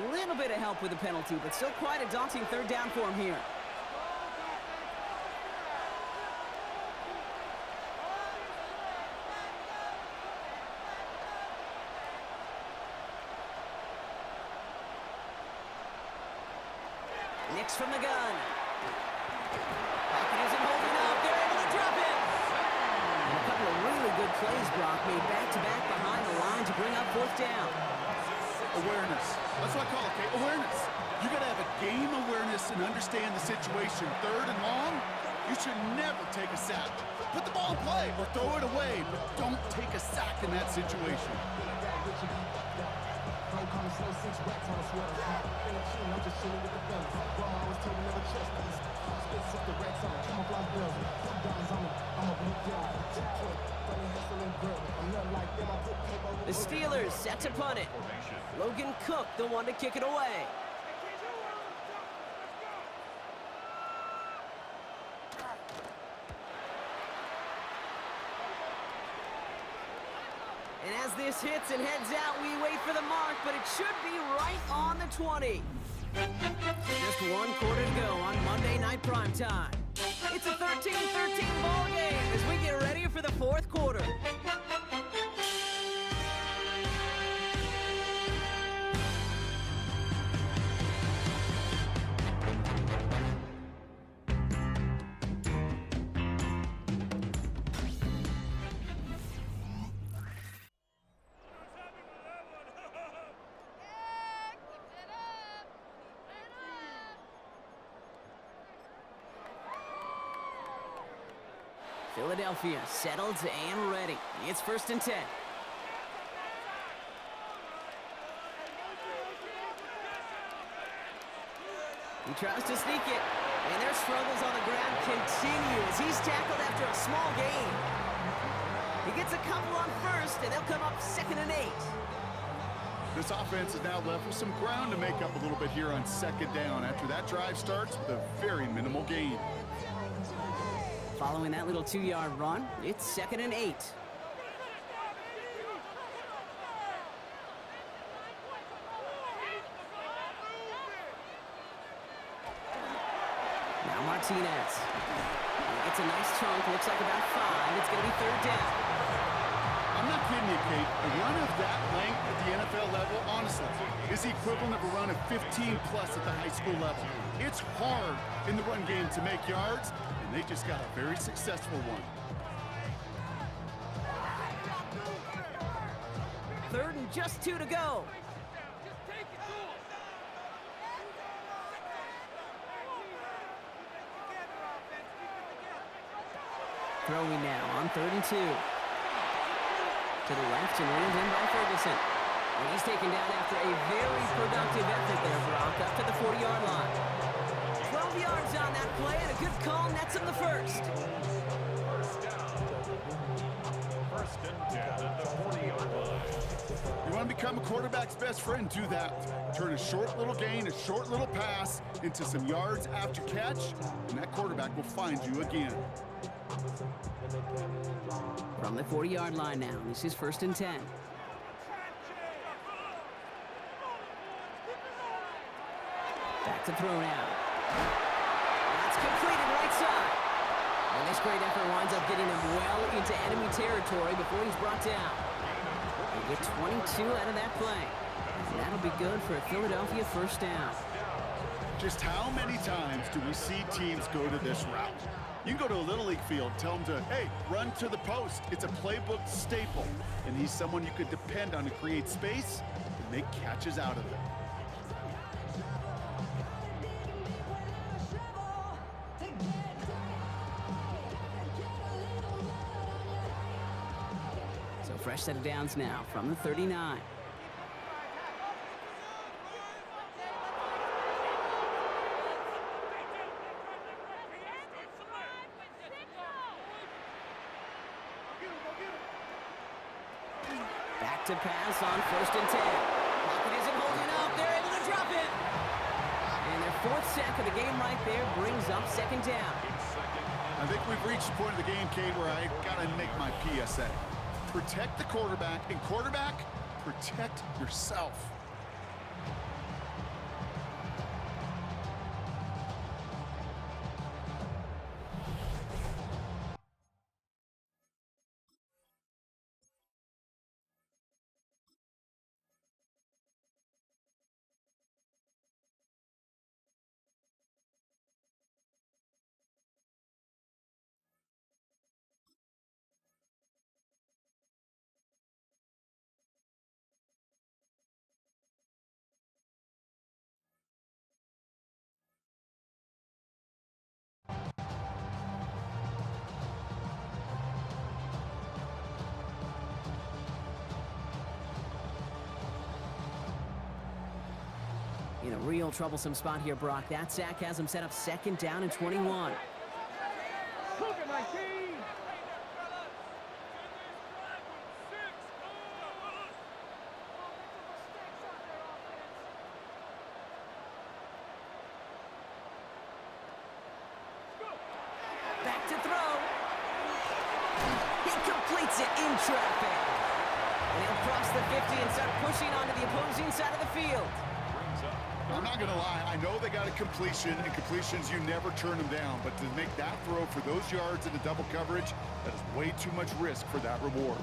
A little bit of help with the penalty, but still quite a daunting third down for him here. Nix from the gun. Pocket isn't holding up. They're able to drop it. And a couple of really good plays, Brock, made back-to-back behind the line to bring up fourth down. Awareness. That's what I call it, okay? Awareness. You got to have a game awareness and understand the situation. Third and long, you should never take a sack. Put the ball in play or throw it away, but don't take a sack in that situation. The Steelers set to punt it. Logan Cook, the one to kick it away. And as this hits and heads out, we wait for the mark, but it should be right on the 20. Just one quarter to go on Monday Night Primetime. It's a 13-13 ball game as we get ready for the fourth quarter. Philadelphia settled and ready. It's 1st and 10. He tries to sneak it, and their struggles on the ground continue as he's tackled after a small gain. He gets a couple on first, and they'll come up 2nd and 8. This offense is now left with some ground to make up a little bit here on second down after that drive starts with a very minimal gain. Following that little 2-yard run, it's 2nd and 8. Now Martinez. It's a nice chunk, looks like about 5. It's going to be 3rd down. I'm not kidding you, Kate. A run of that length at the NFL level, honestly, is the equivalent of a run of 15-plus at the high school level. It's hard in the run game to make yards, and they just got a very successful one. 3rd and just 2 to go. Throwing now on 3rd and 2. To the left and reeled in by Ferguson. And he's taken down after a very productive effort there, Brock, up to the 40-yard line. 12 yards on that play, and a good call nets him the first. First down. 1st and 10 at the 40-yard line. You want to become a quarterback's best friend, do that. Turn a short little gain, a short little pass into some yards after catch, and that quarterback will find you again. From the 40-yard line now, this is 1st and 10. Back to throw now. That's completed right side. And this great effort winds up getting him well into enemy territory before he's brought down. They get 22 out of that play. And that'll be good for a Philadelphia 1st down. Just how many times do we see teams go to this route? You can go to a Little League field, tell them to, hey, run to the post. It's a playbook staple. And he's someone you could depend on to create space and make catches out of it. So fresh set of downs now from the 39. Back to pass on 1st and 10. Lockett isn't holding up. They're able to drop it. And their 4th sack of the game right there brings up 2nd down. I think we've reached the point of the game, Kate, where I got to make my PSA. Protect the quarterback, and quarterback, protect yourself. In a real troublesome spot here, Brock. That sack has him set up 2nd down and 21. Look at my team! Back to throw. He completes it in traffic. And he'll cross the 50 and start pushing onto the opposing side of the field. I'm not going to lie. I know they got a completion, and completions, you never turn them down. But to make that throw for those yards in the double coverage, that is way too much risk for that reward.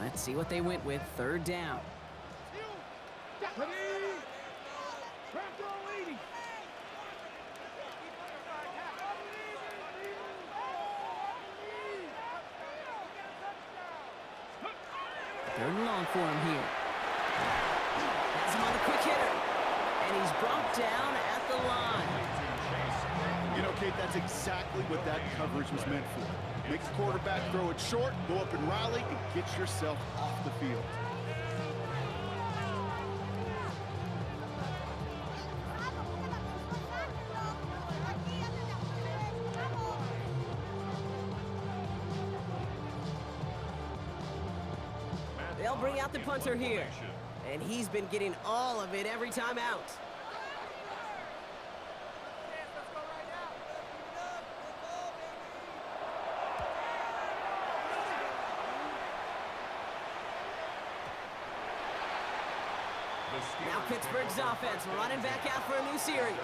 Let's see what they went with. 3rd down. Third and long for him here. Has him on the quick hitter. And he's brought down at the line. You know, Kate, that's exactly what that coverage was meant for. Make the quarterback throw it short, go up and rally, and get yourself off the field. They'll bring out the punter here. And he's been getting all of it every time out. Now Pittsburgh's offense running back out for a new series.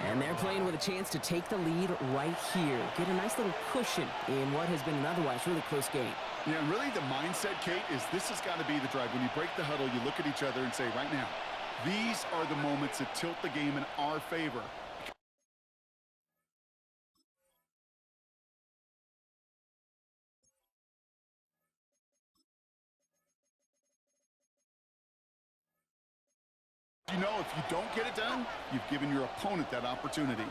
And they're playing with a chance to take the lead right here. Get a nice little cushion in what has been an otherwise really close game. Yeah, and really the mindset, Kate, is this has got to be the drive. When you break the huddle, you look at each other and say, right now, these are the moments that tilt the game in our favor. You know, if you don't get it done, you've given your opponent that opportunity.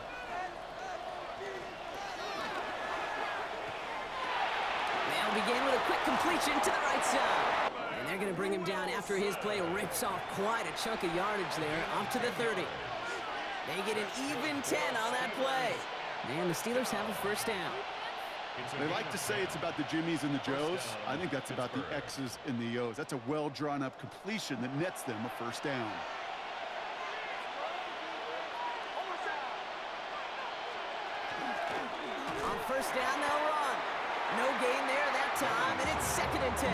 They'll begin with a quick completion to the right side. And they're going to bring him down after his play rips off quite a chunk of yardage there, up to the 30. They get an even 10 on that play. And the Steelers have a first down. They like to say it's about the Jimmies and the Joes. I think that's about the X's and the O's. That's a well-drawn-up completion that nets them a first down. On first down, they'll run. No gain there that time, and it's 2nd and 10.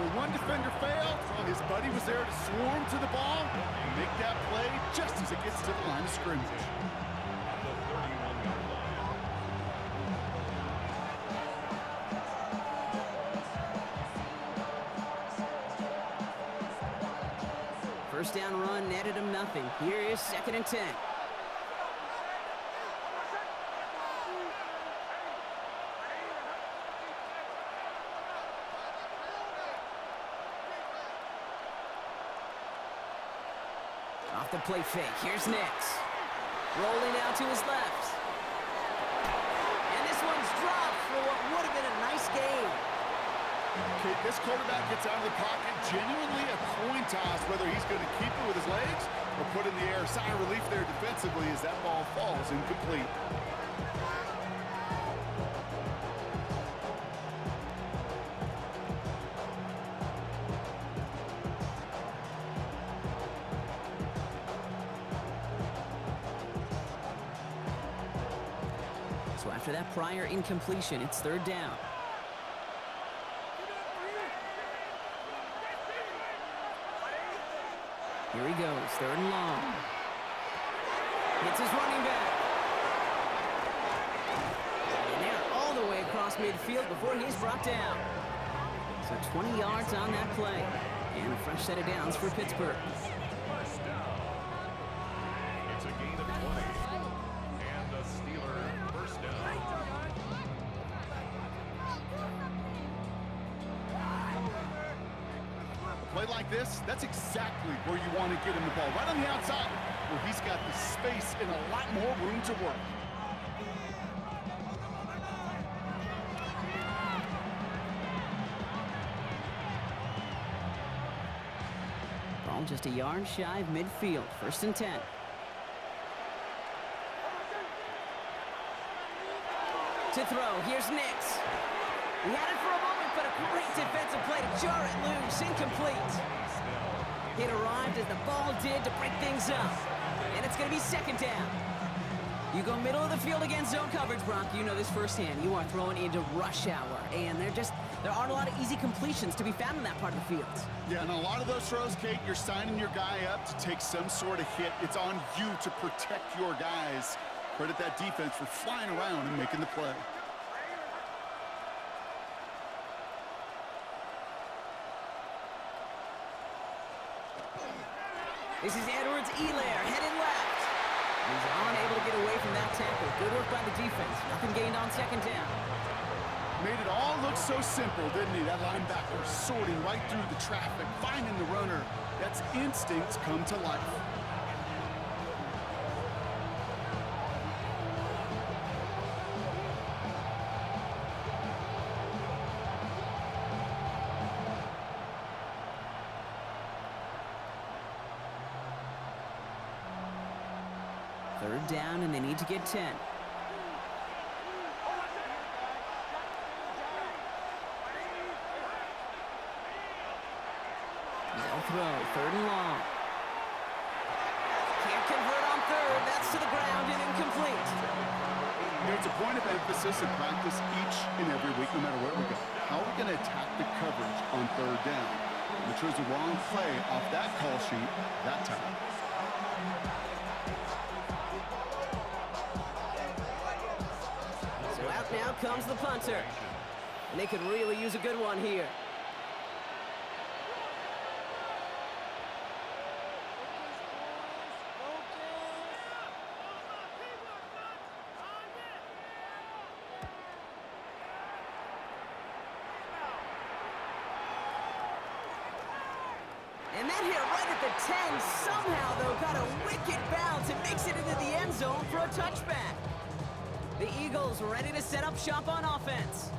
When one defender failed, well, his buddy was there to swarm to the ball and make that play just as it gets to the line of scrimmage. First down run netted him nothing. Here is 2nd and 10. Off the play fake, here's Nix. Rolling out to his left. And this one's dropped for what would have been a nice game. Okay, this quarterback gets out of the pocket, genuinely a coin toss, whether he's going to keep it with his legs or put it in the air. Sigh of relief there defensively as that ball falls incomplete. So after that prior incompletion, it's 3rd down. Here he goes, 3rd and long. Hits his running back. And they're all the way across midfield before he's brought down. So 20 yards on that play. And a fresh set of downs for Pittsburgh. First down. It's a gain of 20. And a Steeler first down. Play like this, that's exactly where you want to get him the ball. Right on the outside, where he's got the space and a lot more room to work. Ball just a yard shy of midfield. 1st and 10. To throw, here's Nix. He had it for a moment, but a great defensive play to jar it loose. Incomplete. It arrived as the ball did to break things up. And it's going to be 2nd down. You go middle of the field against zone coverage, Brock. You know this firsthand. You are throwing into rush hour. And there aren't a lot of easy completions to be found in that part of the field. Yeah, and a lot of those throws, Kate, you're signing your guy up to take some sort of hit. It's on you to protect your guys. Credit that defense for flying around and making the play. This is Edwards-Helaire headed left. He's unable to get away from that tackle. Good work by the defense. Nothing gained on 2nd down. Made it all look so simple, didn't he? That linebacker sorting right through the traffic, finding the runner. That's instincts come to life. Third down, and they need to get 10. third and long. Can't convert on third. That's to the ground and incomplete. It's a point of emphasis in practice each and every week, no matter where we go. How are we going to attack the coverage on third down? Which was the wrong play off that call sheet that time. So out now comes the punter. And they could really use a good one here. And that hit right at the 10. Somehow, though, got a wicked bounce and makes it into the end zone for a touchback. The Eagles ready to set up shop on offense.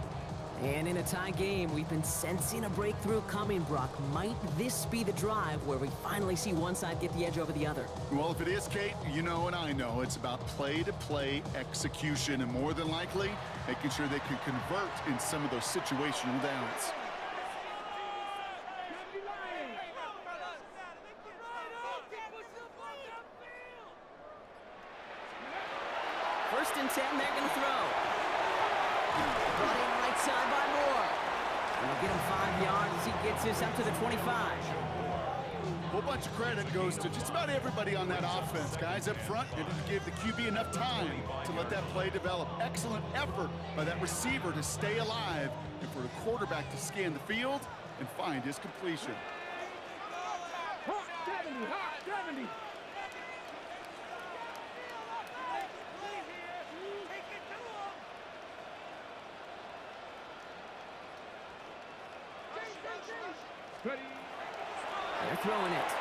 And in a tie game, we've been sensing a breakthrough coming, Brock. Might this be the drive where we finally see one side get the edge over the other? Well, if it is, Kate, you know and I know it's about play-to-play execution, and more than likely, making sure they can convert in some of those situational downs. First and 10, they're going to throw. Brought in right side by Moore. We'll get him 5 yards as he gets this up to the 25. A whole bunch of credit goes to just about everybody on that offense. Guys up front didn't give the QB enough time to let that play develop. Excellent effort by that receiver to stay alive and for the quarterback to scan the field and find his completion. Hot 70, hot 70. They're throwing it.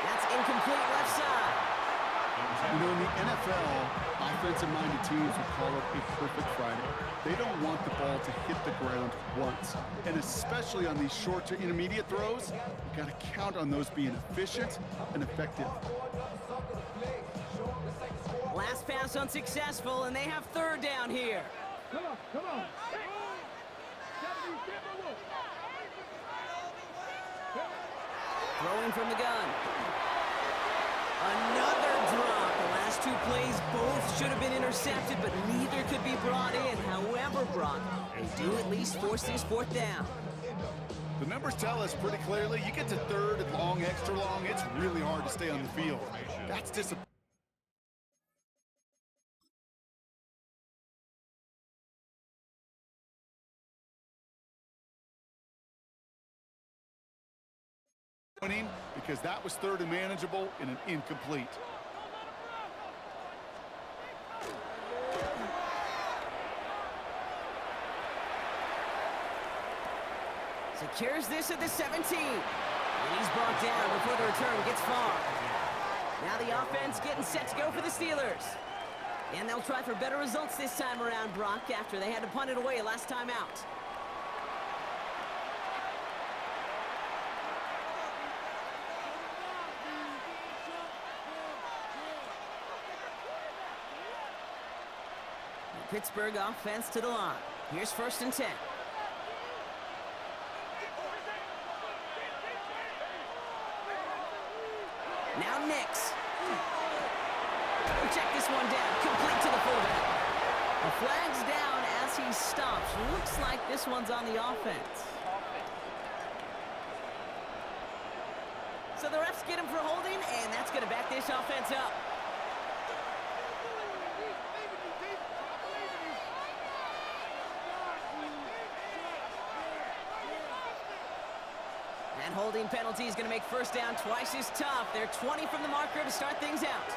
That's incomplete left side. You know, in the NFL, offensive-minded teams will call it a perfect Friday. They don't want the ball to hit the ground once. And especially on these short to intermediate throws, you got to count on those being efficient and effective. Last pass unsuccessful, and they have third down here. Come on, come on. Throwing from the gun. Another drop. The last two plays both should have been intercepted, but neither could be brought in. However, Brock, they do at least force this fourth down. The numbers tell us pretty clearly, you get to third and long, extra long, it's really hard to stay on the field. That's disappointing. Because that was third and manageable and an incomplete. Secures this at the 17. And he's brought down before the return gets far. Now the offense getting set to go for the Steelers. And they'll try for better results this time around, Brock, after they had to punt it away last time out. Pittsburgh offense to the line. Here's first and 10. Now Nix. Check this one down. Complete to the fullback. The flag's down as he stops. Looks like this one's on the offense. So the refs get him for holding, and that's going to back this offense up. That holding penalty is going to make first down twice as tough. They're 20 from the marker to start things out.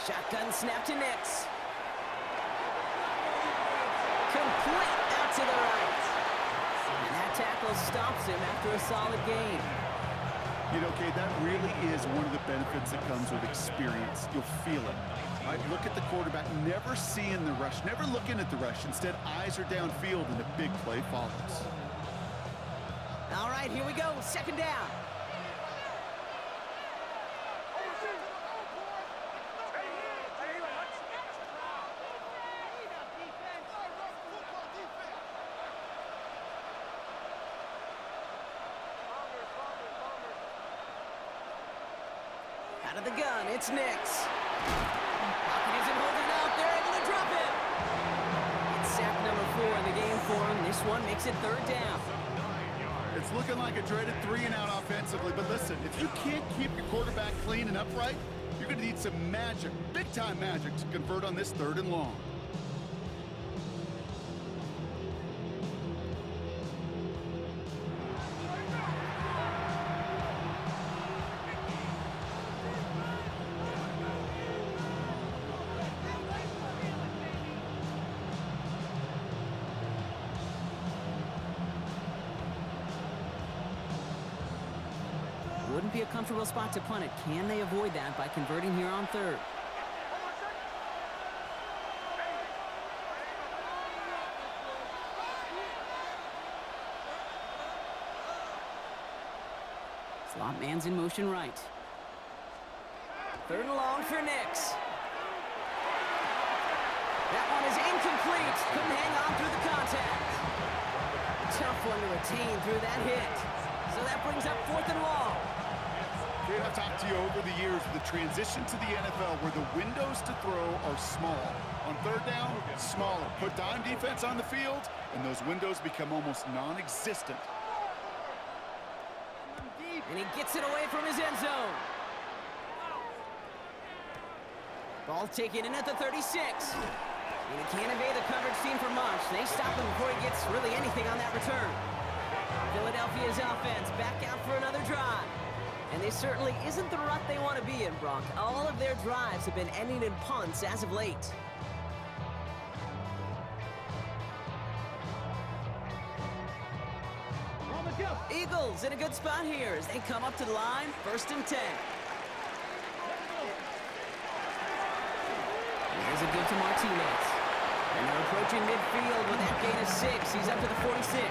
Shotgun snap to Nix. Complete out to the right. And that tackle stops him after a solid gain. You know, Kate, that really is one of the benefits that comes with experience. You'll feel it. Right? Look at the quarterback, never seeing the rush, never looking at the rush. Instead, eyes are downfield, and a big play follows. All right, here we go. Second down. Out of the gun, it's Nix. Pocket isn't holding up. They're able to drop it. It's sack number 4 in the game for him. This one makes it 3rd down. It's looking like a dreaded 3-and-out offensively, but listen, if you can't keep your quarterback clean and upright, you're going to need some magic, big-time magic, to convert on this 3rd and long. Wouldn't be a comfortable spot to punt it. Can they avoid that by converting here on 3rd? Slot man's in motion right. 3rd and long for Nix. That one is incomplete. Couldn't hang on through the contact. Tough one to retain through that hit. So that brings up 4th and long. I've talked to you over the years of the transition to the NFL where the windows to throw are small. On 3rd down, smaller. Put dime defense on the field, and those windows become almost non-existent. And he gets it away from his end zone. Ball taken in at the 36. And he can't evade the coverage team for much. They stop him before he gets really anything on that return. Philadelphia's offense back out for another drive. And this certainly isn't the rut they want to be in, Brock. All of their drives have been ending in punts as of late. Eagles in a good spot here as they come up to the line, 1st and 10. There's a give to Martinez. And they're approaching midfield with that gain of 6. He's up to the 46.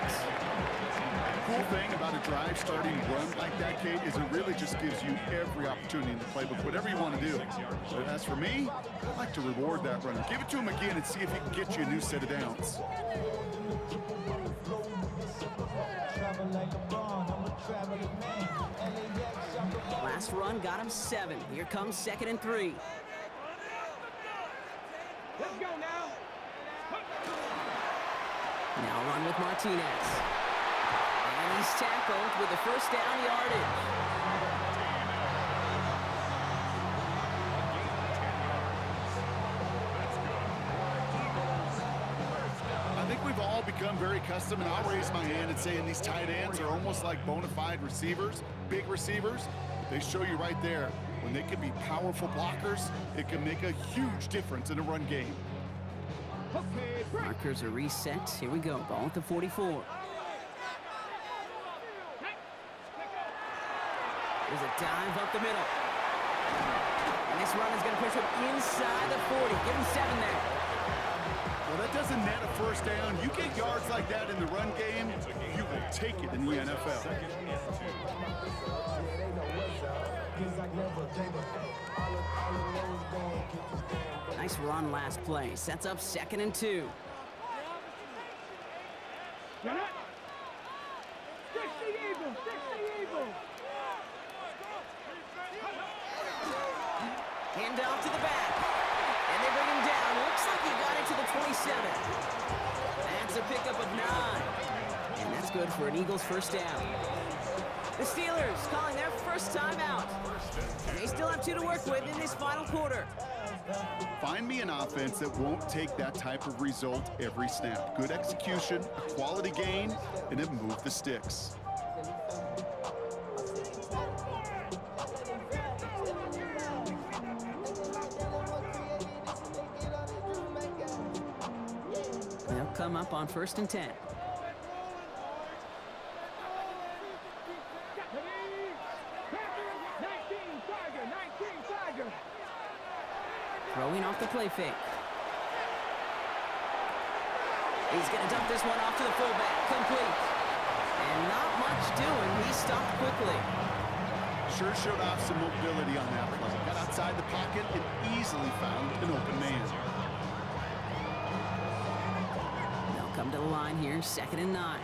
Cool thing about a drive starting run like that, Kate, is it really just gives you every opportunity in the playbook, whatever you want to do. But as for me, I'd like to reward that runner. Give it to him again and see if he can get you a new set of downs. Last run got him 7. Here comes 2nd and 3. Let's go now. Now run with Martinez. And he's tackled with the 1st down yardage. I think we've all become very accustomed, and I'll raise my hand and saying these tight ends are almost like bona fide receivers, big receivers. They show you right there, when they can be powerful blockers, it can make a huge difference in a run game. Markers are reset. Here we go. Ball at the 44. There's a dive up the middle. And this run is going to push him inside the 40. Give him 7 there. Well, that doesn't net a 1st down. You get yards like that in the run game, you will take it in the NFL. Nice run last play. Sets up 2nd and 2. Hand off to the back. And they bring him down. Looks like he got it to the 27. That's a pickup of 9. And that's good for an Eagles 1st down. The Steelers calling their 1st timeout. They still have 2 to work with in this final quarter. Find me an offense that won't take that type of result every snap. Good execution, a quality gain, and it moved the sticks. They'll come up on 1st and 10. Throwing off the play fake. He's going to dump this one off to the fullback. Complete. And not much doing. He stopped quickly. Sure showed off some mobility on that play. Got outside the pocket and easily found an open man. They'll come to the line here, 2nd and 9.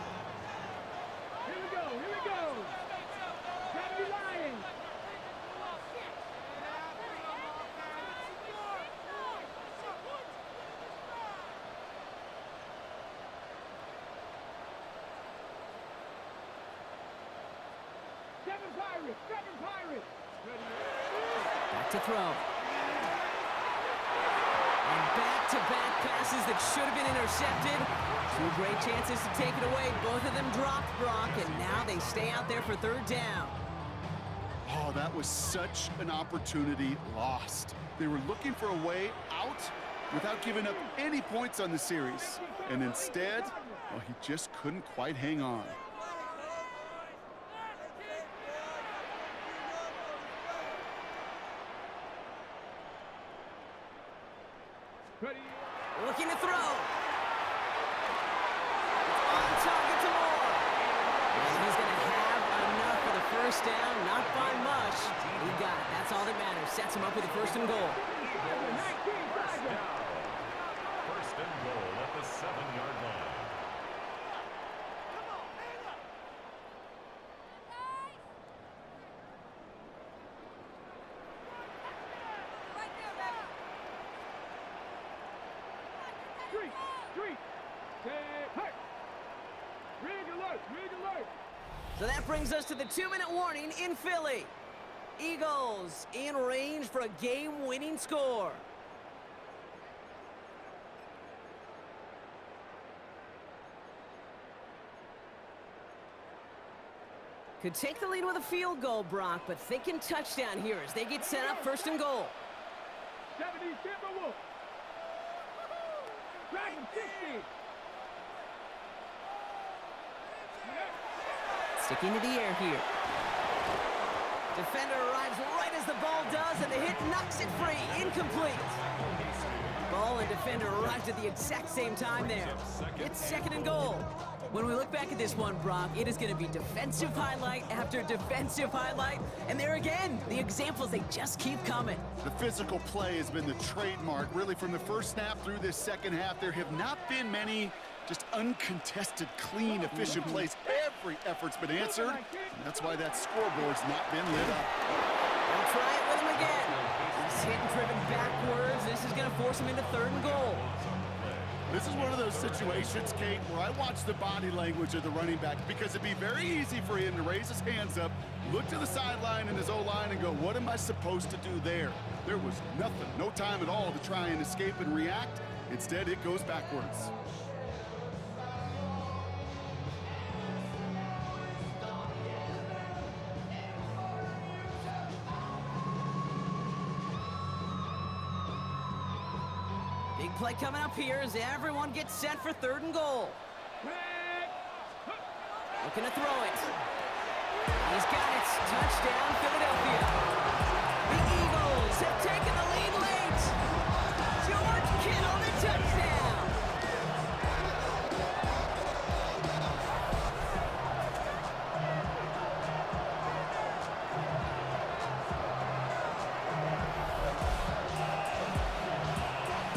Here we go. Gotta be lying. Back to throw. And back-to-back passes that should have been intercepted. Two great chances to take it away. Both of them dropped, Brock, and now they stay out there for third down. Oh, that was such an opportunity lost. They were looking for a way out without giving up any points on the series. And instead, well, he just couldn't quite hang on. Looking to throw. On target to Moore. And he's going to have enough for the first down. Not by much. He got it. That's all that matters. Sets him up with a first and goal. First and goal at the 7-yard line. So that brings us to the 2-minute warning in Philly. Eagles in range for a game-winning score. Could take the lead with a field goal, Brock, but thinking touchdown here as they get set up first and goal. 70 Timberwolves. Dragon 60. Sticking to the air here. Defender arrives right as the ball does, and the hit knocks it free. Incomplete. Ball and defender arrived at the exact same time there. It's second and goal. When we look back at this one, Brock, it is going to be defensive highlight after defensive highlight. And there again, the examples, they just keep coming. The physical play has been the trademark. Really, from the first snap through this second half, there have not been many just uncontested, clean, efficient plays. Every effort's been answered. And that's why that scoreboard's not been lit up. They'll try it with him again. He's hit and driven backwards. This is going to force him into third and goal. This is one of those situations, Kate, where I watch the body language of the running back because it'd be very easy for him to raise his hands up, look to the sideline in his O-line and go, what am I supposed to do there? There was nothing, no time at all to try and escape and react. Instead, it goes backwards. Big play coming up here as everyone gets set for third and goal. Looking to throw it. He's got it. Touchdown, Philadelphia. The Eagles have taken the lead late. George Kittle, the touchdown.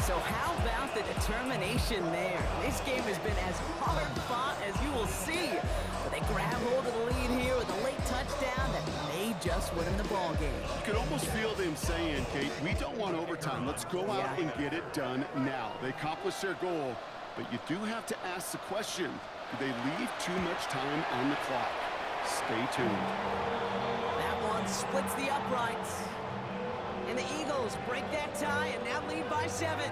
So how about the determination there? This game has been as hard fought as you will see. But they grab hold of the lead here with a late touchdown that may just win them the ball game. You could almost feel them saying, Kate, we don't want overtime. Let's go out and get it done now. They accomplished their goal, but you do have to ask the question, do they leave too much time on the clock? Stay tuned. That one splits the uprights. And the Eagles break that tie and now lead by 7.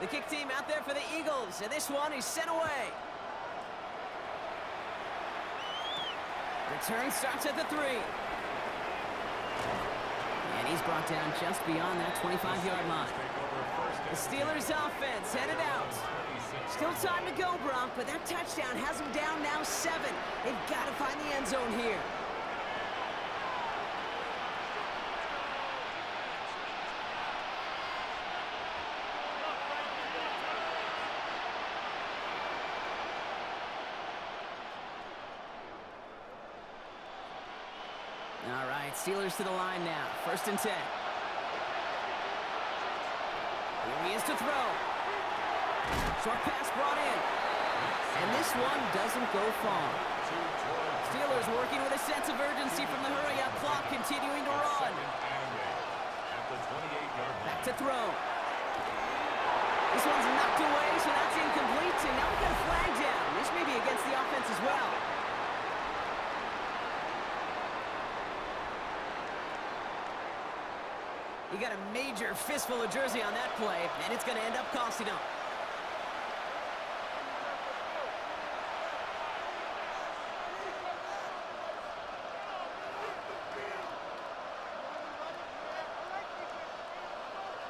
The kick team out there for the Eagles, and this one is sent away. Return starts at the 3. And he's brought down just beyond that 25-yard line. The Steelers offense headed out. Still time to go, Brock, but that touchdown has them down now 7. They've got to find the end zone here. All right, Steelers to the line now. First and 10. Here he is to throw. Short pass brought in. And this one doesn't go far. Steelers working with a sense of urgency from the hurry-up clock, continuing to run. At the 28-yard line. Back to throw. This one's knocked away, so that's incomplete, and now we've got a flag down. This may be against the offense as well. He got a major fistful of jersey on that play, and it's going to end up costing him.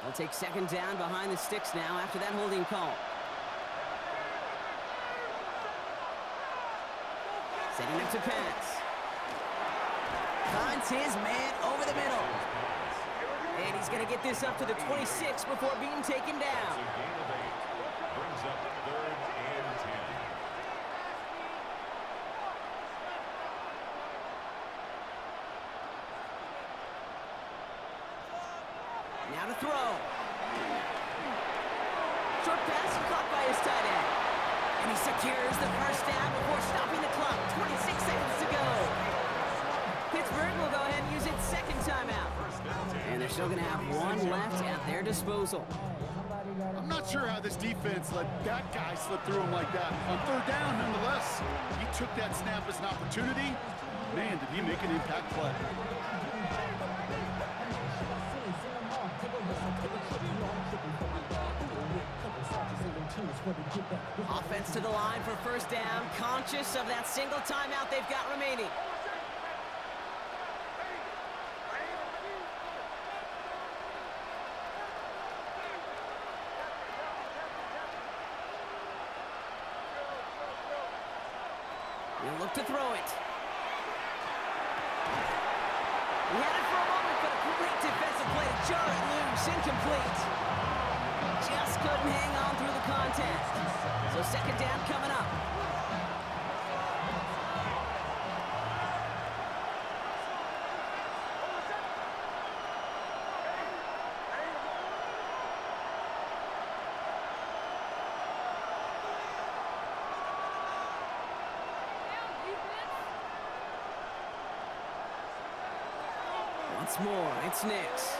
They'll take second down behind the sticks now after that holding call. Setting up to pass. Finds his man over the middle. And he's going to get this up to the 26 before being taken down. It's a gain of 8. Brings up 3rd and 10. Now to throw. Short pass caught by his tight end. And he secures the first down before stopping the clock. 26 seconds to go. Pittsburgh will go ahead and use its second timeout. And they're still going to have one left at their disposal. I'm not sure how this defense let that guy slip through him like that. On 3rd down, nonetheless, he took that snap as an opportunity. Man, did he make an impact play. Offense to the line for first down, conscious of that single timeout they've got remaining. He'll look to throw it. He had it for a moment, but a great defensive play to jar it loose, incomplete. Just couldn't hang on through the contest. So second down coming up. Once more, it's Nix.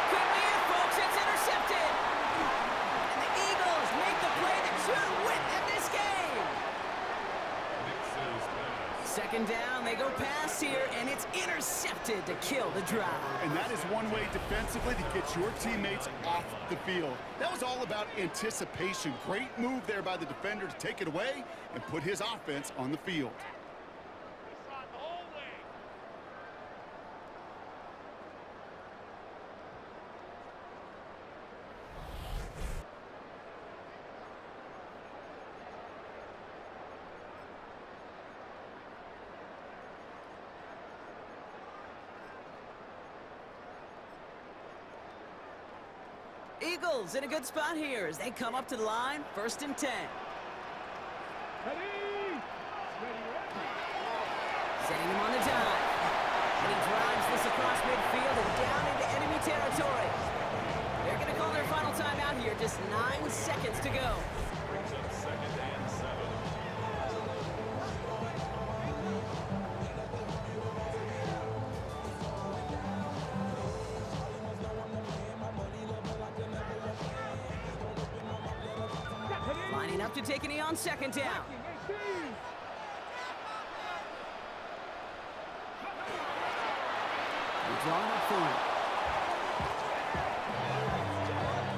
Could be it, folks. It's intercepted. And the Eagles make the play that should win them this game. Second down, they go pass here, and it's intercepted to kill the drive. And that is one way defensively to get your teammates off the field. That was all about anticipation. Great move there by the defender to take it away and put his offense on the field. Eagles in a good spot here as they come up to the line, 1st and 10. Setting him on the dive. And he drives this across midfield and down into enemy territory. They're going to call their final timeout here, just 9 seconds to go. Brings up 2nd and 7. Lining up to take a knee on second down. Drawn up for it.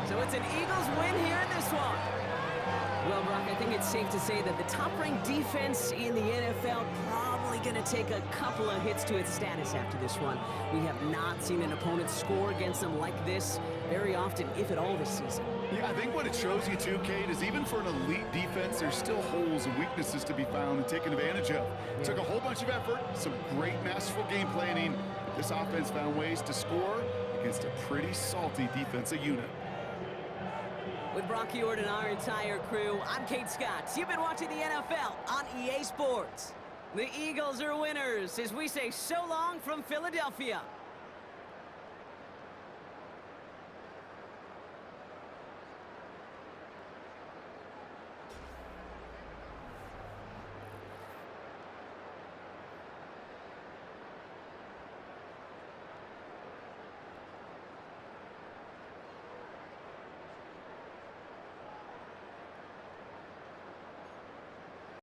So it's an Eagles win here in this one. Well, Brock, I think it's safe to say that the top-ranked defense in the NFL probably going to take a couple of hits to its status after this one. We have not seen an opponent score against them like this very often, if at all, this season. Yeah, I think what it shows you too, Kate, is even for an elite defense, there's still holes and weaknesses to be found and taken advantage of. It took a whole bunch of effort, some great masterful game planning. This offense found ways to score against a pretty salty defensive unit. With Brock Ewart and our entire crew, I'm Kate Scott. You've been watching the NFL on EA Sports. The Eagles are winners as we say so long from Philadelphia.